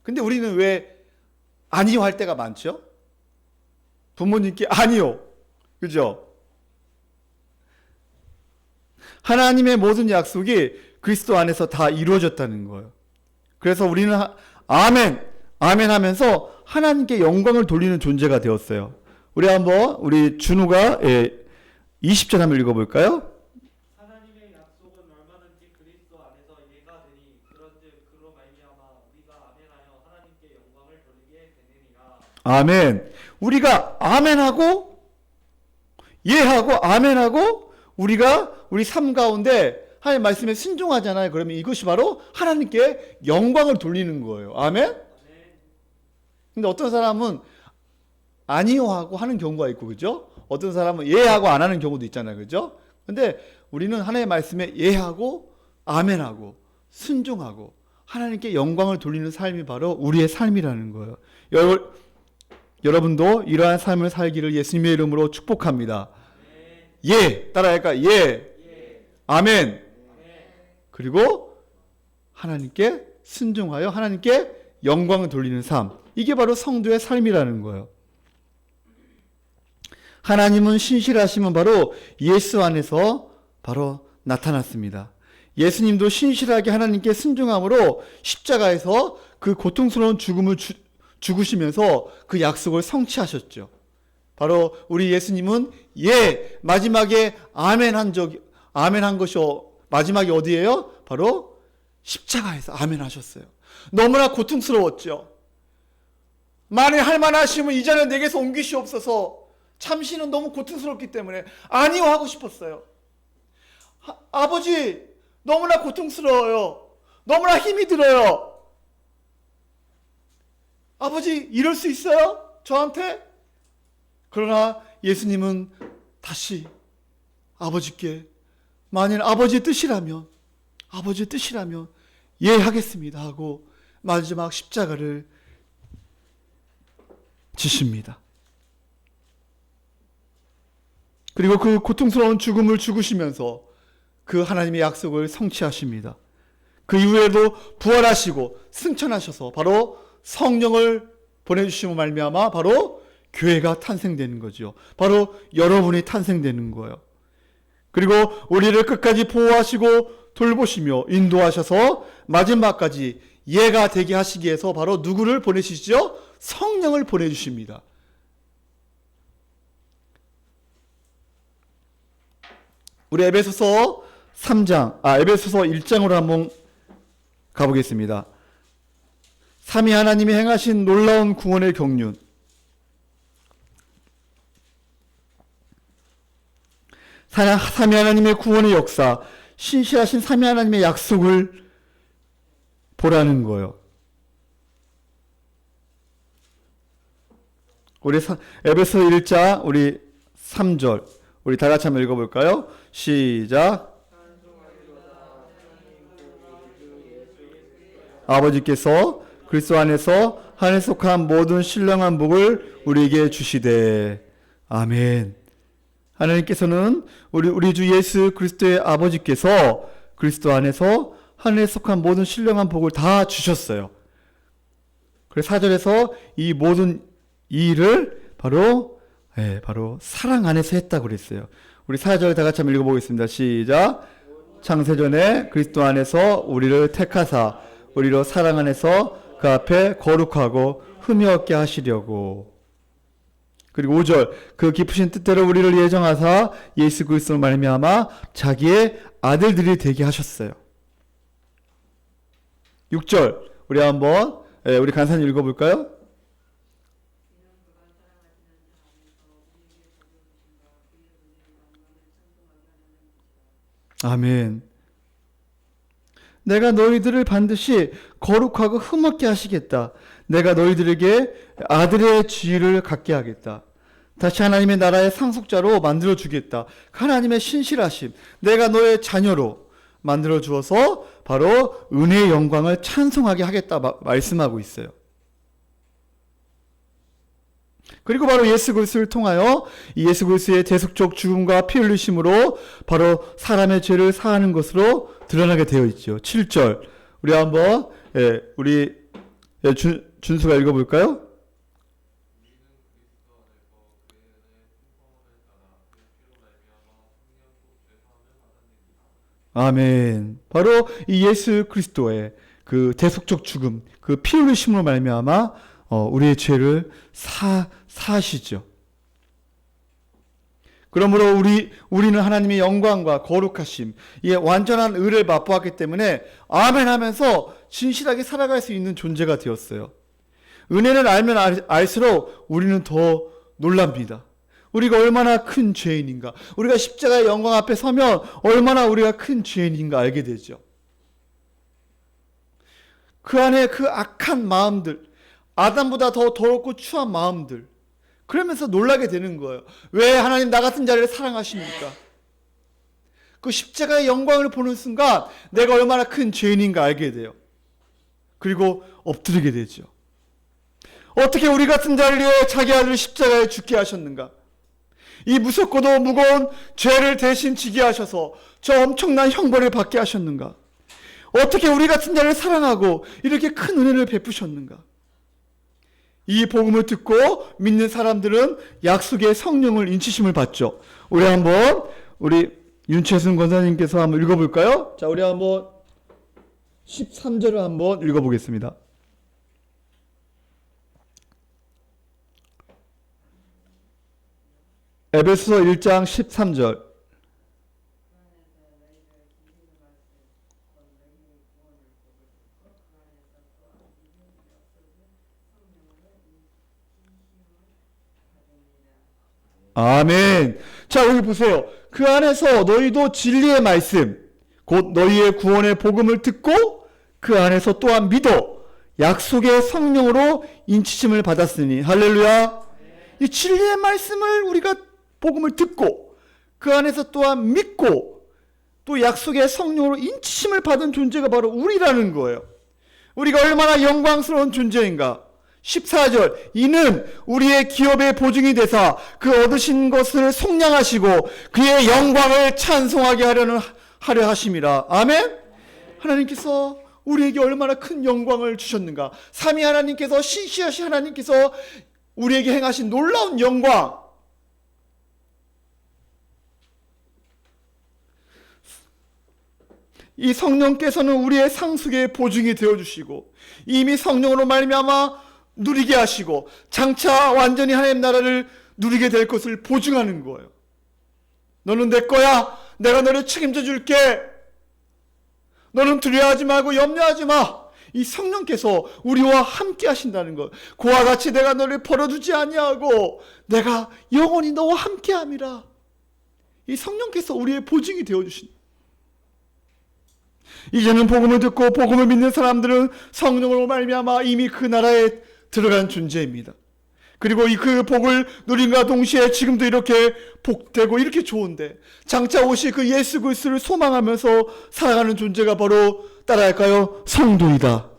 A: 근데 우리는 왜 아니요 할 때가 많죠? 부모님께 아니요. 그죠? 하나님의 모든 약속이 그리스도 안에서 다 이루어졌다는 거예요. 그래서 우리는 아멘, 아멘 하면서 하나님께 영광을 돌리는 존재가 되었어요. 우리 준우가 20절 한번 읽어볼까요?
C: 하나님의 약속은 얼마든지 그리스도 안에서 예가 되니 그런즉 그로 말미암아 우리가 아멘하여 하나님께 영광을 돌리게 되느니라.
A: 아멘. 우리가 아멘하고 예하고 아멘하고 우리가 우리 삶 가운데 하나님 말씀에 순종하잖아요. 그러면 이것이 바로 하나님께 영광을 돌리는 거예요. 아멘? 근데 어떤 사람은 아니요 하고 하는 경우가 있고, 그죠? 어떤 사람은 예하고 안 하는 경우도 있잖아요. 그죠? 근데 우리는 하나님의 말씀에 예하고 아멘하고 순종하고 하나님께 영광을 돌리는 삶이 바로 우리의 삶이라는 거예요. 여러분도 이러한 삶을 살기를 예수님의 이름으로 축복합니다. 예, 따라할까? 예. 아멘. 그리고 하나님께 순종하여 하나님께 영광을 돌리는 삶. 이게 바로 성도의 삶이라는 거예요. 하나님은 신실하심은 바로 예수 안에서 바로 나타났습니다. 예수님도 신실하게 하나님께 순종함으로 십자가에서 그 고통스러운 죽음을 죽으시면서 그 약속을 성취하셨죠. 바로 우리 예수님은 마지막에 아멘 한 것이 마지막에 어디예요? 바로 십자가에서 아멘 하셨어요. 너무나 고통스러웠죠. 만일 할 만하시면 이 자는 내게서 옮기시옵소서. 참시는 너무 고통스럽기 때문에 아니요 하고 싶었어요. 아버지 너무나 고통스러워요. 너무나 힘이 들어요. 아버지 이럴 수 있어요? 저한테? 그러나 예수님은 다시 아버지께 만일 아버지의 뜻이라면 예 하겠습니다 하고 마지막 십자가를 지십니다. 그리고 그 고통스러운 죽음을 죽으시면서 그 하나님의 약속을 성취하십니다. 그 이후에도 부활하시고 승천하셔서 바로 성령을 보내주시고 말미암아 바로 교회가 탄생되는 거죠. 바로 여러분이 탄생되는 거예요. 그리고 우리를 끝까지 보호하시고 돌보시며 인도하셔서 마지막까지 예가 되게 하시기 위해서 바로 누구를 보내시죠? 성령을 보내주십니다. 우리 에베소서 1장으로 한번 가보겠습니다. 삼위 하나님이 행하신 놀라운 구원의 경륜. 삼위 하나님의 구원의 역사, 신실하신 삼위 하나님의 약속을 보라는 거예요. 우리 에베소 1장 우리 3절 우리 다 같이 한번 읽어볼까요? 시작. 아버지께서 그리스도 안에서 하늘에 속한 모든 신령한 복을 우리에게 주시되. 아멘. 하나님께서는 우리 주 예수 그리스도의 아버지께서 그리스도 안에서 하늘에 속한 모든 신령한 복을 다 주셨어요. 그래서 4절에서 이 모든 일을 바로 사랑 안에서 했다고 그랬어요. 우리 4절 다 같이 한번 읽어보겠습니다. 시작. 창세전에 그리스도 안에서 우리를 택하사 우리로 사랑 안에서 그 앞에 거룩하고 흠이 없게 하시려고. 그리고 5절 그 깊으신 뜻대로 우리를 예정하사 예수 그리스도로 말미암아 자기의 아들들이 되게 하셨어요. 6절 우리 한번 우리 간사님 읽어볼까요? 아멘. 내가 너희들을 반드시 거룩하고 흠없게 하시겠다. 내가 너희들에게 아들의 지위를 갖게 하겠다. 다시 하나님의 나라의 상속자로 만들어 주겠다. 하나님의 신실하심, 내가 너의 자녀로 만들어 주어서 바로 은혜의 영광을 찬송하게 하겠다 말씀하고 있어요. 그리고 바로 예수 그리스도를 통하여 이 예수 그리스도의 대속적 죽음과 피 흘리심으로 바로 사람의 죄를 사하는 것으로 드러나게 되어 있죠. 7절 우리 한번 우리 준수가 읽어볼까요? 아멘. 바로 이 예수 그리스도의 그 대속적 죽음, 그 피 흘리심으로 말미암아 우리의 죄를 사하시죠. 그러므로 우리는 하나님의 영광과 거룩하심, 이 완전한 의를 맛보았기 때문에 아멘 하면서 진실하게 살아갈 수 있는 존재가 되었어요. 은혜를 알면 알수록 우리는 더 놀랍니다. 우리가 얼마나 큰 죄인인가, 우리가 십자가의 영광 앞에 서면 얼마나 우리가 큰 죄인인가 알게 되죠. 그 안에 그 악한 마음들, 아담보다 더 더럽고 추한 마음들, 그러면서 놀라게 되는 거예요. 왜 하나님 나 같은 자를 사랑하십니까? 그 십자가의 영광을 보는 순간 내가 얼마나 큰 죄인인가 알게 돼요. 그리고 엎드리게 되죠. 어떻게 우리 같은 자를 위해 자기 아들을 십자가에 죽게 하셨는가? 이 무섭고도 무거운 죄를 대신 지게 하셔서 저 엄청난 형벌을 받게 하셨는가? 어떻게 우리 같은 자를 사랑하고 이렇게 큰 은혜를 베푸셨는가? 이 복음을 듣고 믿는 사람들은 약속의 성령을 인치심을 받죠. 우리 한번 우리 윤채순 권사님께서 한번 읽어볼까요? 자, 우리 한번 13절을 한번 읽어보겠습니다. 에베소서 1장 13절. 아멘. 자, 여기 보세요. 그 안에서 너희도 진리의 말씀, 곧 너희의 구원의 복음을 듣고 그 안에서 또한 믿어 약속의 성령으로 인치심을 받았으니. 할렐루야. 이 진리의 말씀을 우리가 복음을 듣고 그 안에서 또한 믿고 또 약속의 성령으로 인치심을 받은 존재가 바로 우리라는 거예요. 우리가 얼마나 영광스러운 존재인가. 14절 이는 우리의 기업의 보증이 되사 그 얻으신 것을 속량하시고 그의 영광을 찬송하게 하려 하심이라. 아멘. 하나님께서 우리에게 얼마나 큰 영광을 주셨는가. 삼위 하나님께서, 신실하신 하나님께서 우리에게 행하신 놀라운 영광, 이 성령께서는 우리의 상속의 보증이 되어주시고 이미 성령으로 말미암아 누리게 하시고 장차 완전히 하나님 나라를 누리게 될 것을 보증하는 거예요. 너는 내 거야. 내가 너를 책임져 줄게. 너는 두려워하지 말고 염려하지 마. 이 성령께서 우리와 함께 하신다는 것. 그와 같이 내가 너를 버려두지 아니하고 내가 영원히 너와 함께 함이라. 이 성령께서 우리의 보증이 되어주신. 이제는 복음을 듣고 복음을 믿는 사람들은 성령으로 말미암아 이미 그 나라에 들어간 존재입니다. 그리고 그 복을 누림과 동시에 지금도 이렇게 복되고 이렇게 좋은데 장차 오실 그 예수 그리스도를 소망하면서 살아가는 존재가 바로 따라할까요? 성도이다.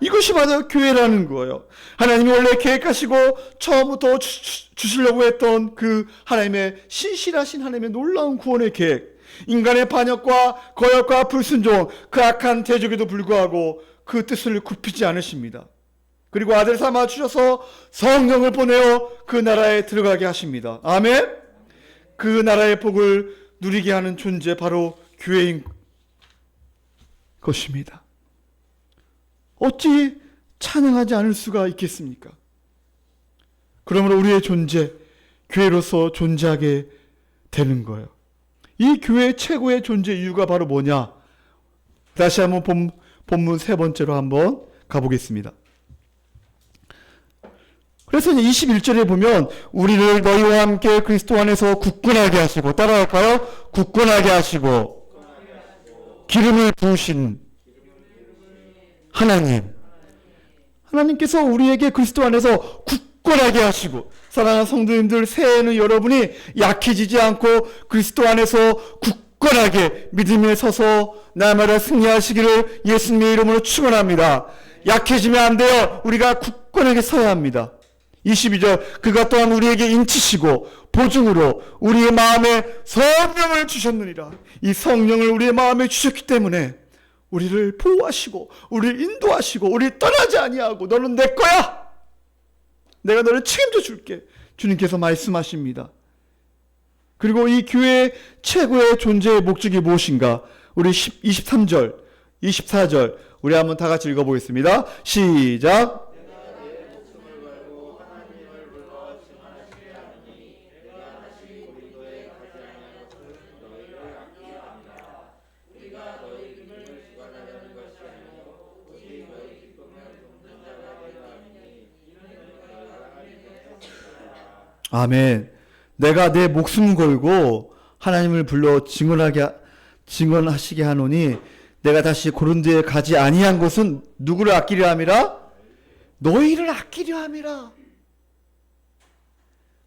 A: 이것이 바로 교회라는 거예요. 하나님이 원래 계획하시고 처음부터 주시려고 했던 그 하나님의 신실하신 하나님의 놀라운 구원의 계획, 인간의 반역과 거역과 불순종, 그 악한 대적에도 불구하고 그 뜻을 굽히지 않으십니다. 그리고 아들 삼아 주셔서 성령을 보내어 그 나라에 들어가게 하십니다. 아멘. 그 나라의 복을 누리게 하는 존재 바로 교회인 것입니다. 어찌 찬양하지 않을 수가 있겠습니까? 그러므로 우리의 존재, 교회로서 존재하게 되는 거예요. 이 교회의 최고의 존재 이유가 바로 뭐냐? 다시 한번 본문 세 번째로 한번 가보겠습니다. 그래서 21절에 보면 우리를 너희와 함께 그리스도 안에서 굳건하게 하시고, 따라할까요? 굳건하게 하시고 기름을 부으신 하나님께서 우리에게 그리스도 안에서 굳건하게 하시고, 사랑하는 성도님들, 새해에는 여러분이 약해지지 않고 그리스도 안에서 굳건하게 믿음에 서서 날마다 승리하시기를 예수님의 이름으로 축원합니다. 약해지면 안 돼요. 우리가 굳건하게 서야 합니다. 22절, 그가 또한 우리에게 인치시고 보증으로 우리의 마음에 성령을 주셨느니라. 이 성령을 우리의 마음에 주셨기 때문에 우리를 보호하시고 우리를 인도하시고 우리를 떠나지 아니하고 너는 내 거야, 내가 너를 책임져 줄게, 주님께서 말씀하십니다. 그리고 이 교회의 최고의 존재의 목적이 무엇인가? 우리 23절 24절 우리 한번 다 같이 읽어보겠습니다. 시작. 아멘. 내가 내 목숨 걸고 하나님을 불러 증언하시게 하노니 내가 다시 고린도에 가지 아니한 것은 누구를 아끼려 함이라? 너희를 아끼려 함이라.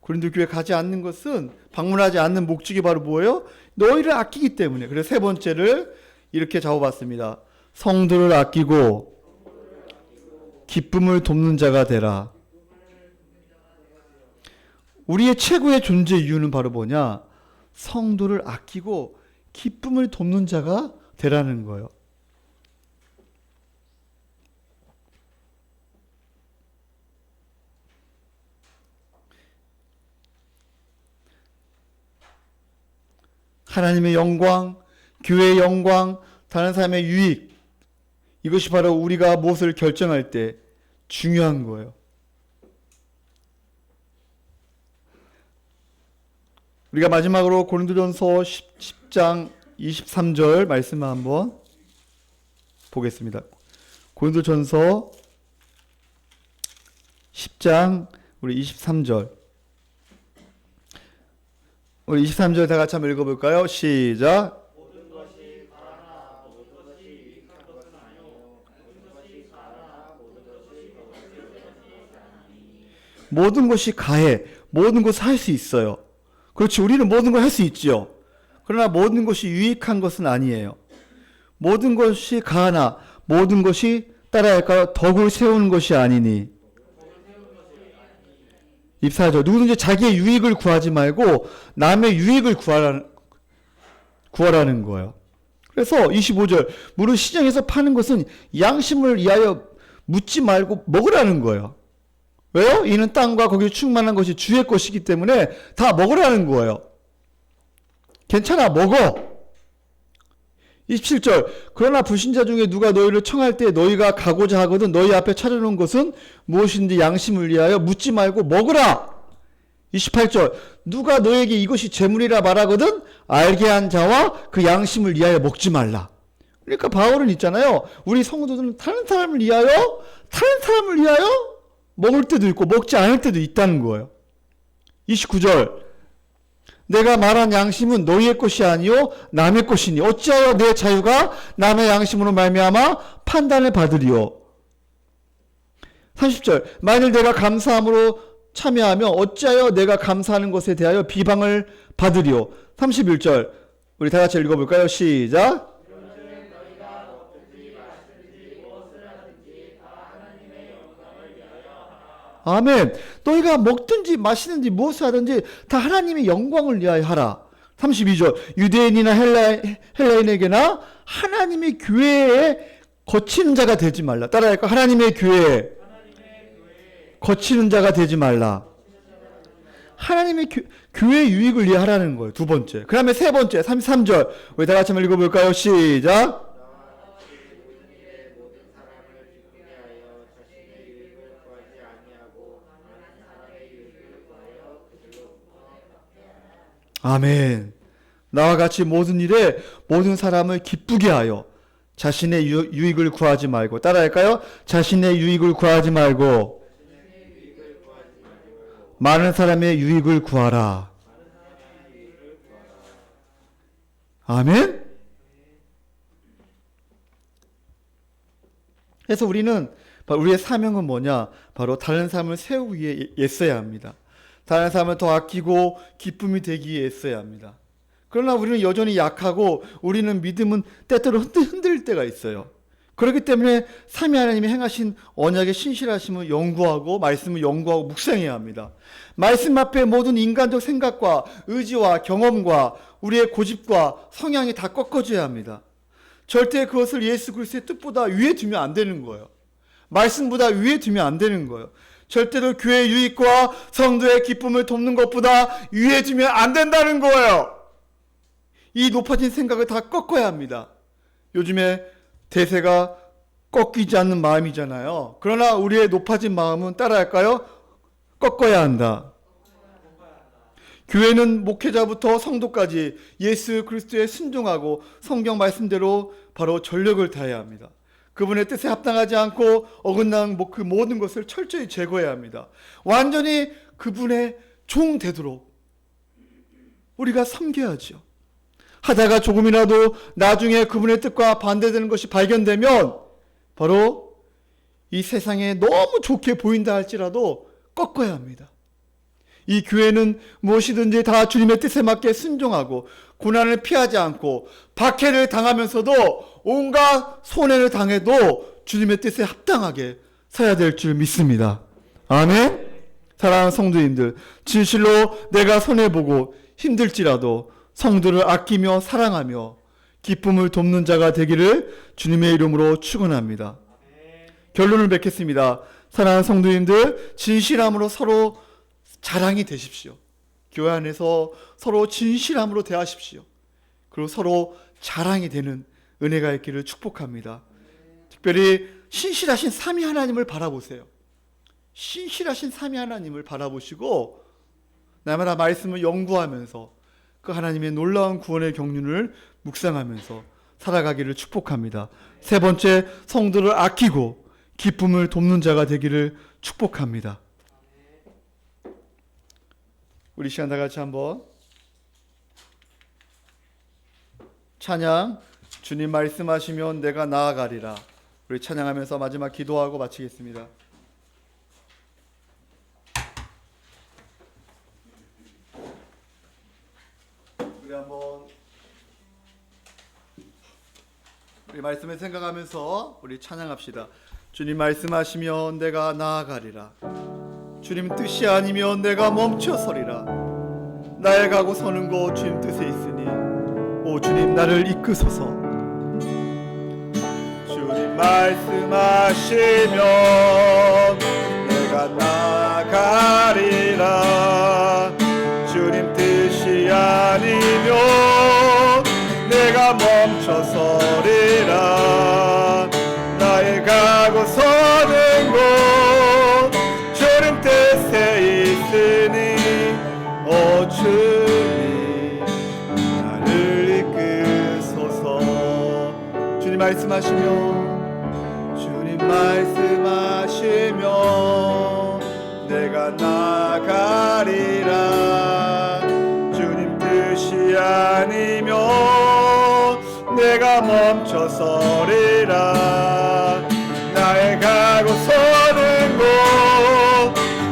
A: 고린도 교회 가지 않는 것은, 방문하지 않는 목적이 바로 뭐예요? 너희를 아끼기 때문에. 그래서 세 번째를 이렇게 잡아봤습니다. 성도를 아끼고 기쁨을 돕는 자가 되라. 우리의 최고의 존재 이유는 바로 뭐냐? 성도를 아끼고 기쁨을 돕는 자가 되라는 거예요. 하나님의 영광, 교회의 영광, 다른 사람의 유익, 이것이 바로 우리가 무엇을 결정할 때 중요한 거예요. 우리가 마지막으로 고린도전서 10장 23절 말씀을 한번 보겠습니다. 고린도전서 10장 우리 23절. 우리 23절 다 같이 한번 읽어볼까요? 시작. 모든 것이 가해. 모든 것을 할 수 있어요. 그렇지, 우리는 모든 걸 할 수 있죠. 그러나 모든 것이 유익한 것은 아니에요. 모든 것이 가하나 모든 것이 따라할까요? 덕을 세우는 것이 아니니. 24절, 누구든지 자기의 유익을 구하지 말고 남의 유익을 구하라는 거예요. 그래서 25절, 무릇 시장에서 파는 것은 양심을 위하여 묻지 말고 먹으라는 거예요. 왜요? 이는 땅과 거기에 충만한 것이 주의 것이기 때문에 다 먹으라는 거예요. 괜찮아, 먹어. 27절, 그러나 불신자 중에 누가 너희를 청할 때 너희가 가고자 하거든 너희 앞에 차려놓은 것은 무엇인지 양심을 위하여 묻지 말고 먹으라. 28절, 누가 너에게 이것이 재물이라 말하거든 알게 한 자와 그 양심을 위하여 먹지 말라. 그러니까 바울은 있잖아요, 우리 성도들은 다른 사람을 위하여 먹을 때도 있고 먹지 않을 때도 있다는 거예요. 29절, 내가 말한 양심은 너희의 것이 아니요 남의 것이니 어찌하여 내 자유가 남의 양심으로 말미암아 판단을 받으리요. 30절, 만일 내가 감사함으로 참여하며 어찌하여 내가 감사하는 것에 대하여 비방을 받으리요. 31절, 우리 다 같이 읽어볼까요? 시작. 아멘. 너희가 먹든지 마시든지 무엇을 하든지 다 하나님의 영광을 위하여 하라. 32절 유대인이나 헬라인에게나 하나님의 교회에 거치는 자가 되지 말라. 따라할까? 하나님의 교회에 거치는 자가 되지 말라. 하나님의 교회의 유익을 위해 하라는 거예요. 두 번째. 그 다음에 세 번째 33절 우리 다 같이 한번 읽어볼까요? 시작. 아멘. 나와 같이 모든 일에 모든 사람을 기쁘게 하여 자신의 유익을 구하지 말고. 따라할까요? 자신의 유익을 구하지 말고 많은 사람의 유익을 구하라. 아멘. 그래서 우리의 사명은 뭐냐? 바로 다른 사람을 세우기 위해 애써야 합니다. 다른 사람을 더 아끼고 기쁨이 되기 위해 애써야 합니다. 그러나 우리는 여전히 약하고 우리는 믿음은 때때로 흔들릴 때가 있어요. 그렇기 때문에 삼위 하나님이 행하신 언약의 신실하심을 연구하고 말씀을 연구하고 묵상해야 합니다. 말씀 앞에 모든 인간적 생각과 의지와 경험과 우리의 고집과 성향이 다 꺾어져야 합니다. 절대 그것을 예수 그리스도의 뜻보다 위에 두면 안 되는 거예요. 말씀보다 위에 두면 안 되는 거예요. 절대로 교회의 유익과 성도의 기쁨을 돕는 것보다 위에 두면 안 된다는 거예요. 이 높아진 생각을 다 꺾어야 합니다. 요즘에 대세가 꺾이지 않는 마음이잖아요. 그러나 우리의 높아진 마음은 따라할까요? 꺾어야 한다. 교회는 목회자부터 성도까지 예수 그리스도에 순종하고 성경 말씀대로 바로 전력을 다해야 합니다. 그분의 뜻에 합당하지 않고 어긋난 그 모든 것을 철저히 제거해야 합니다. 완전히 그분의 종 되도록 우리가 섬겨야죠. 하다가 조금이라도 나중에 그분의 뜻과 반대되는 것이 발견되면 바로 이 세상에 너무 좋게 보인다 할지라도 꺾어야 합니다. 이 교회는 무엇이든지 다 주님의 뜻에 맞게 순종하고 고난을 피하지 않고 박해를 당하면서도 온갖 손해를 당해도 주님의 뜻에 합당하게 서야 될 줄 믿습니다. 아멘. 사랑하는 성도님들, 진실로 내가 손해보고 힘들지라도 성도를 아끼며 사랑하며 기쁨을 돕는 자가 되기를 주님의 이름으로 축원합니다. 결론을 맺겠습니다. 사랑하는 성도님들, 진실함으로 서로 자랑이 되십시오. 교회 안에서 서로 진실함으로 대하십시오. 그리고 서로 자랑이 되는 은혜가 있기를 축복합니다. 특별히 신실하신 삼위 하나님을 바라보세요. 신실하신 삼위 하나님을 바라보시고 날마다 말씀을 연구하면서 그 하나님의 놀라운 구원의 경륜을 묵상하면서 살아가기를 축복합니다. 세 번째, 성도를 아끼고 기쁨을 돕는 자가 되기를 축복합니다. 우리 시간 다 같이 한번 찬양, 주님 말씀하시면 내가 나아가리라. 우리 찬양하면서 마지막 기도하고 마치겠습니다. 우리 한번 우리 말씀을 생각하면서 우리 찬양합시다. 주님 말씀하시면 내가 나아가리라. 주님 뜻이 아니면 내가 멈춰서리라. 나의 가고 서는 곳 주님 뜻에 있으니 오 주님 나를 이끄소서. 주님 말씀하시면 내가 나아가리라. 주님 뜻이 아니면 내가 멈춰서리라. 나의 가고 서는 곳 주님 뜻에 있으니 오 주님 나를 이끄소서. 주님 말씀하시면 주님 말씀하시면 내가 나가리라. 주님 뜻이 아니면 내가 멈춰서리라. 나의 가고 서는 곳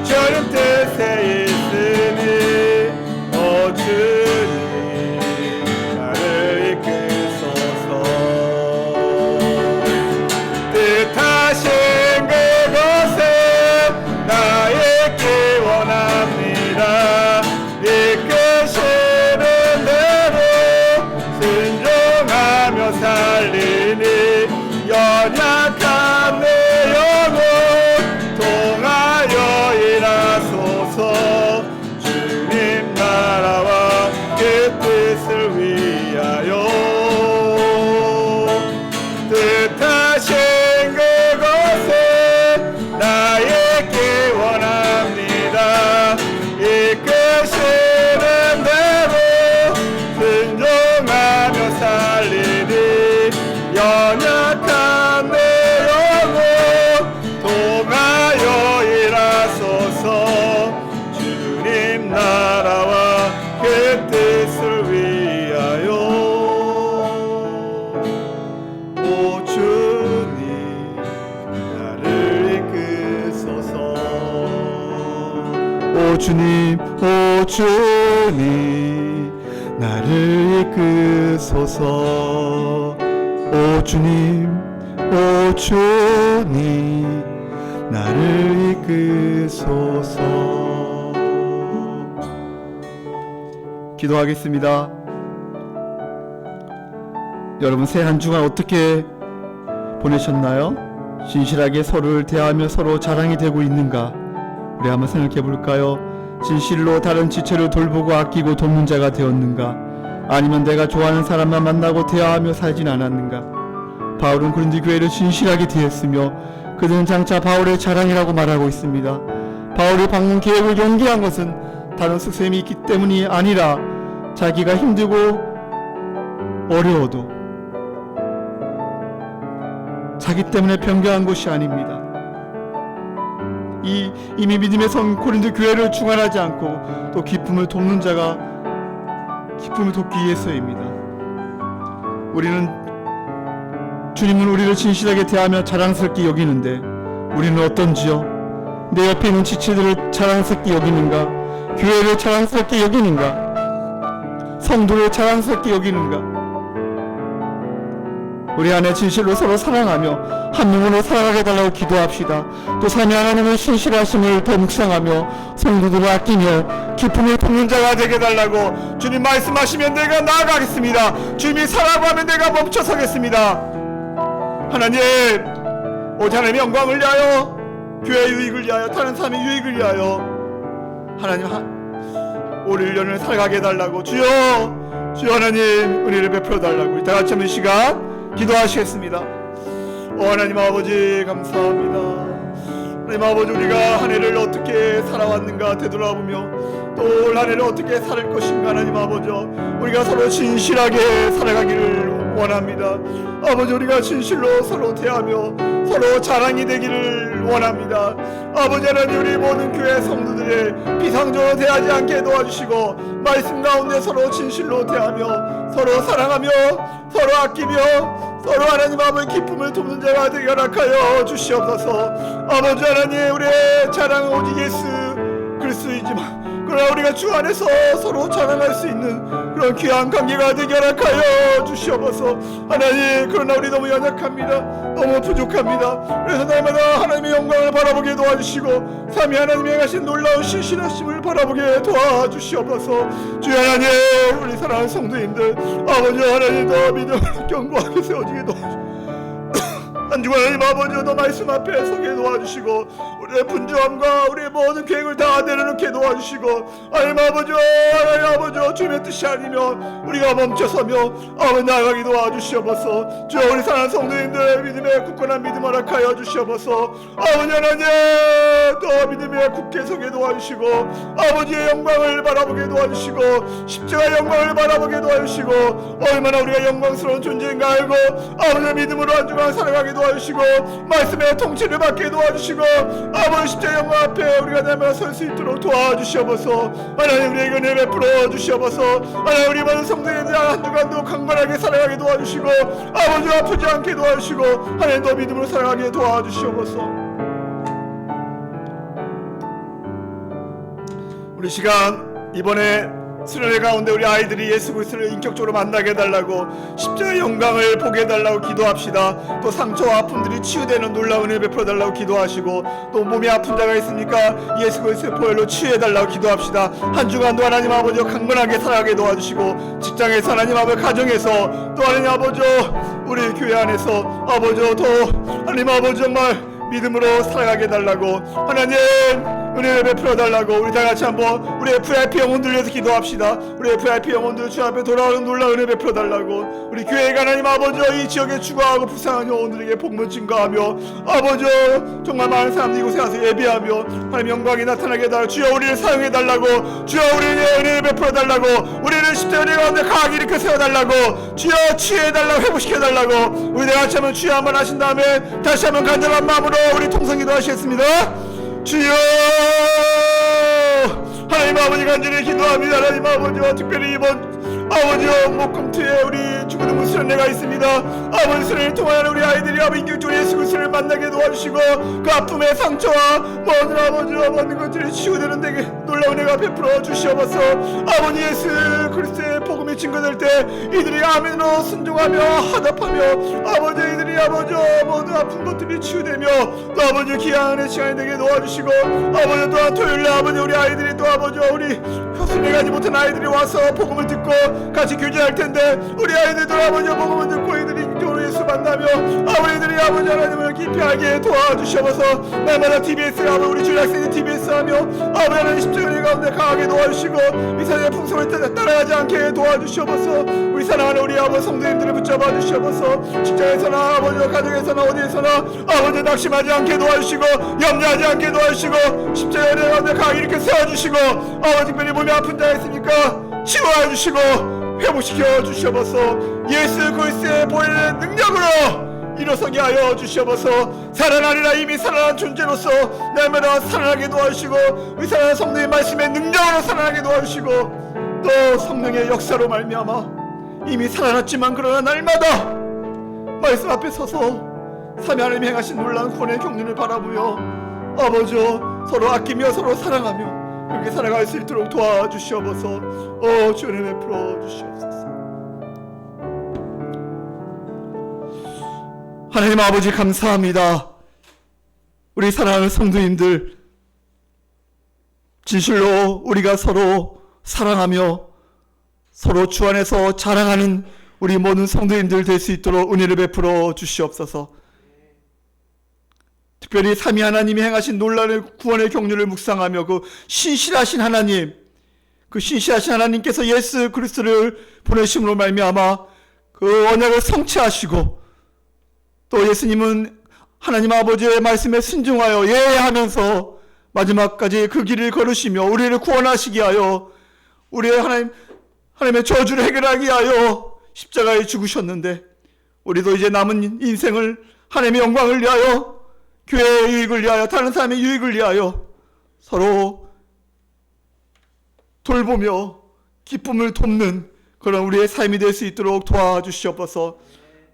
A: 주님 뜻에 있으니 오 주님 나를 이끄소서. 뜻하신 그곳에 나 있기 원합니다. 이끄시는 대로 연약한 내 영혼 통하여 일하소서. 주님 나라와 그 뜻을 위하여 뜻하신 그곳에 나에게 원합니다. 이끄시는 대로 순종하며 살리니 연약한 내 영혼 통하여 일하소서. 주님 나라와 그 뜻을 위하여 오 주님 나를 이끄소서. 오 주님 오 주님 나를 이끄소서. 오 주님 오 주님 나를 이끄소서. 기도하겠습니다. 여러분 새 한 주간 어떻게 보내셨나요? 진실하게 서로를 대하며 서로 자랑이 되고 있는가? 우리 한번 생각해 볼까요? 진실로 다른 지체를 돌보고 아끼고 돕는 자가 되었는가? 아니면 내가 좋아하는 사람만 만나고 대화하며 살진 않았는가? 바울은 고린도 교회를 진실하게 대했으며 그들은 장차 바울의 자랑이라고 말하고 있습니다. 바울이 방문 계획을 연기한 것은 다른 속셈이 있기 때문이 아니라 자기가 힘들고 어려워도 자기 때문에 변경한 것이 아닙니다. 이미 믿음의 성 고린도 교회를 중환하지 않고 또 기쁨을 돕는 자가 기쁨을 돕기 위해서입니다. 주님은 우리를 진실하게 대하며 자랑스럽게 여기는데 우리는 어떤지요? 내 옆에 있는 지체들을 자랑스럽게 여기는가? 교회를 자랑스럽게 여기는가? 성도를 자랑스럽게 여기는가? 우리 안에 진실로 서로 사랑하며 한 영혼을 살아가게 달라고 기도합시다. 또 삶의 하나님의 신실하심을 더 묵상하며 성도들을 아끼며 기쁨을 돕는 자가 되게 달라고. 주님 말씀하시면 내가 나아가겠습니다. 주님이 사라고 하면 내가 멈춰서겠습니다. 하나님, 오직 하나님의 영광을 위하여, 교회의 유익을 위하여, 다른 사람의 유익을 위하여 하나님 올 1년을 살아가게 해달라고. 주여 하나님 은혜를 베풀어 달라고. 우리 다같이 한번 시간 기도하시겠습니다. 하나님 아버지 감사합니다. 하나님 아버지, 우리가 한 해를 어떻게 살아왔는가 되돌아보며 또 올 한 해를 어떻게 살 것인가. 하나님 아버지, 우리가 서로 진실하게 살아가기를 원합니다. 아버지, 우리가 진실로 서로 대하며 서로 자랑이 되기를 원합니다. 아버지 하나님, 우리 모든 교회 성도들의 비상적으로 대하지 않게 도와주시고 말씀 가운데 서로 진실로 대하며 서로 사랑하며 서로 아끼며 서로 하나님 아버지 기쁨을 돕는 자가 되게 허락하여 주시옵소서. 아버지 하나님, 우리의 자랑은 오직 예수 그리스도이지만 그러나 우리가 주 안에서 서로 자랑할 수 있는 그런 귀한 관계가 되게 허락하여 주시옵소서. 하나님, 그러나 우리 너무 연약합니다. 너무 부족합니다. 그래서 날마다 하나님의 영광을 바라보게 도와주시고 삼위 하나님의 가신 놀라운 신실하심을 바라보게 도와주시옵소서. 주여 하나님, 우리 사랑하는 성도님들 아버지 하나님 더 믿음을 견고하게 세워지게 도와주시고 한 주간 하나님 아버지 너 말씀 앞에 서게 도와주시고 우리의 분주함과 우리의 모든 계획을 다 내려놓게 도와주시고 하나님 아버지 주님의 뜻이 아니면 우리가 멈춰서며 아버지 나아가게 도와주시옵소서. 주여 우리 사랑하는 성도님들 믿음의 굳건한 믿음 허락하여 주시옵소서. 아버지 하나님 또 믿음의 굳게 서게 도와주시고 아버지의 영광을 바라보게 도와주시고 십자가의 영광을 바라보게 도와주시고 얼마나 우리가 영광스러운 존재인가 알고 아버지의 믿음으로 한 주간 살아가게 도와주시고 말씀의 통치를 받게 도와주시고 아버지 십자가의 영광 앞에 우리가 날마다 설 수 있도록 도와주시옵소서. 하나님 우리에게 은혜 베풀어 주시옵소서. 하나님 우리 모든 성도님들 한 주간도 강건하게 살아가게 도와주시고 아버지 아프지 않게 도와주시고 하나님 더 믿음으로 살아가게 도와주시옵소서. 우리 시간 이번에 수련회 가운데 우리 아이들이 예수 그리스도를 인격적으로 만나게 해달라고, 십자가의 영광을 보게 해달라고 기도합시다. 또 상처와 아픔들이 치유되는 놀라운 은혜 베풀어달라고 기도하시고, 또 몸이 아픈 자가 있습니까? 예수 그리스도의 보혈로 치유해달라고 기도합시다. 한 주간도 하나님 아버지 강건하게 살아가게 도와주시고, 직장에서 하나님 아버지, 가정에서 또 하나님 아버지 우리 교회 안에서 아버지 더 하나님 아버지 정말 믿음으로 살아가게 해달라고, 하나님 은혜를 베풀어 달라고, 우리 다 같이 한번 우리 VIP 영혼들 위해서 기도합시다. 우리 VIP 영혼들 주 앞에 돌아오는 놀라운 은혜 베풀어 달라고, 우리 교회가 하나님 아버지 이 지역에 죽어가고 불쌍한 영혼들에게 복문 증거하며 아버지 정말 많은 사람들이 이곳에 와서 예배하며 하나님 영광이 나타나게 해달라고, 주여 우리를 사용해 달라고, 주여 우리에게 은혜를 베풀어 달라고, 우리를 십자가의 가운데 강하게 일으켜 세워달라고, 주여 치유해 달라고, 회복시켜 달라고, 우리 다 같이 한번 주여 한번 하신 다음에 다시 한번 간절한 마음으로 우리 통성기도 하시겠습니다. 주여 하나님 아버지 간절히 기도합니다. 하나님 아버지와 특별히 이번 아버지와 목금토에 우리 죽은 수련회가 있습니다. 아버지 수련회를 통하여 우리 아이들이 아버지 인격적으로 예수 그리스도를 만나게 도와주시고, 그 아픔의 상처와 모든 아버지와 모든 것들이 치유되는 데게 놀라운 은혜가 베풀어 주시옵소서. 아버지 예수 그리스도의 복음이 증거될 때 이들이 아멘으로 순종하며 화답하며 아버지 이들이 아버지 모든 아픈 것들이 치유되며 또 아버지 귀한 은혜 시간이 되게 도와주시고, 아버지 또한 토요일에 아버지 우리 아이들이 또 아버지와 우리 교수님 가지 못한 아이들이 와서 복음을 듣고 같이 교제할 텐데, 우리 아이들도 아버지 복음을 듣고 이들이 인격으로 예수 만나며 아버지들이 아버지 하나님을 깊이 알게 도와주시옵소서. 날마다 TBS 아버지 우리 주일학생이 TBS 하며 아버지 하나님 십자가의 가운데 강하게 도와주시고, 이 세상의 풍속을 따라가지 않게 도와주시옵소서. 우리 사랑하는 우리 아버지 성도님들을 붙잡아 주시옵소서. 직장에서나 아버지와 가정에서나 어디에서나 아버지 낙심하지 않게 도와주시고, 염려하지 않게 도와주시고, 십자가의 가운데 강하게 이렇게 세워주시고, 아버지 특별히 몸이 아픈 자가 있으니까 치유해 주시고 회복시켜 주시옵소서. 예수 그리스도의 보혈의 능력으로 일어서게 하여 주시옵소서. 살아나리라 이미 살아난 존재로서 날마다 살아나게 도와주시고, 우리 살아난 성도의 말씀의 능력으로 살아나게 도와주시고, 또 성령의 역사로 말미암아 이미 살아났지만 그러나 날마다 말씀 앞에 서서 삼위 하나님 행하신 놀라운 구원의 경륜을 바라보며 아버지 서로 아끼며 서로 사랑하며 그렇게 살아갈 수 있도록 도와주시옵소서. 주 은혜 베풀어 주시옵소서. 하나님 아버지 감사합니다. 우리 사랑하는 성도님들, 진실로 우리가 서로 사랑하며 서로 주 안에서 자랑하는 우리 모든 성도님들 될 수 있도록 은혜를 베풀어 주시옵소서. 특별히 삼위 하나님이 행하신 놀라운 구원의 경륜을 묵상하며 그 신실하신 하나님, 그 신실하신 하나님께서 예수 그리스도를 보내심으로 말미암아 그 언약을 성취하시고, 또 예수님은 하나님 아버지의 말씀에 순종하여 예하면서 마지막까지 그 길을 걸으시며 우리를 구원하시게 하여 우리의 하나님의 저주를 해결하게 하여 십자가에 죽으셨는데, 우리도 이제 남은 인생을 하나님의 영광을 위하여, 교회의 유익을 위하여, 다른 사람의 유익을 위하여 서로 돌보며 기쁨을 돕는 그런 우리의 삶이 될 수 있도록 도와주시옵소서.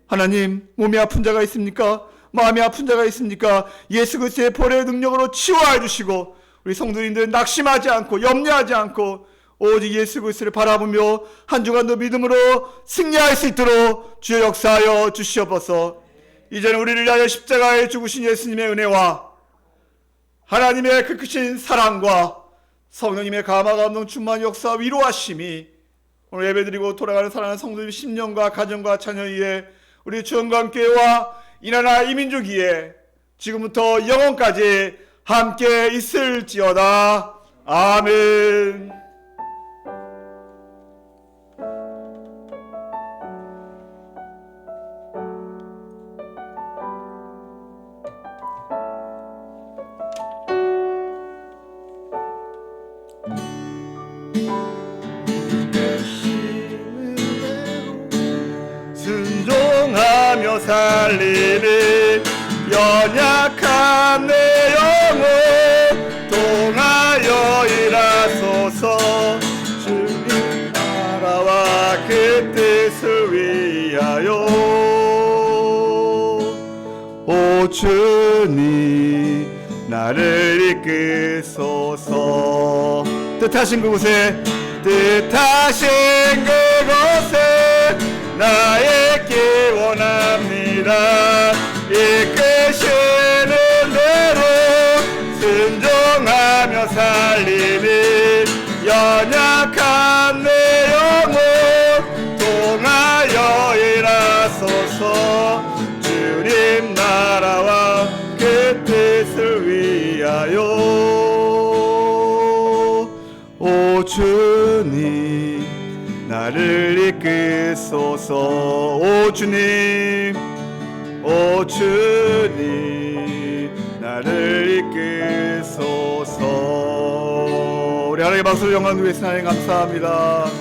A: 하나님, 몸이 아픈 자가 있습니까? 마음이 아픈 자가 있습니까? 예수 그리스도의 보혈의 능력으로 치유해 주시고, 우리 성도님들 낙심하지 않고 염려하지 않고 오직 예수 그리스도를 바라보며 한 주간도 믿음으로 승리할 수 있도록 주여 역사하여 주시옵소서. 이제는 우리를 위하여 십자가에 죽으신 예수님의 은혜와 하나님의 그 크신 사랑과 성령님의 감화감동 충만 역사 위로하심이 오늘 예배드리고 돌아가는 사랑하는 성도님 심령과 가정과 자녀 위에 우리 주영광교회와 이나라 이민족 위에 지금부터 영원까지 함께 있을지어다. 아멘. 순종하며 살리는 연약한 내 영혼 통하여 일하소서. 주님 나라와 그 뜻을 위하여 오 주님 나를 이끄소서. 뜻하신 그곳에 뜻하신 그곳에 나에게 원합니다. 이끄시는 대로 순종하며 살리니 연약한 내 영혼 통하여 일하소서. 주님 나라와 그 뜻을 위하여. 오 주님 나를 이끄소서. 오 주님, 오 주님 나를 이끄소서. 우리 하나님의 박수를 영광 위해서 하나님 감사합니다.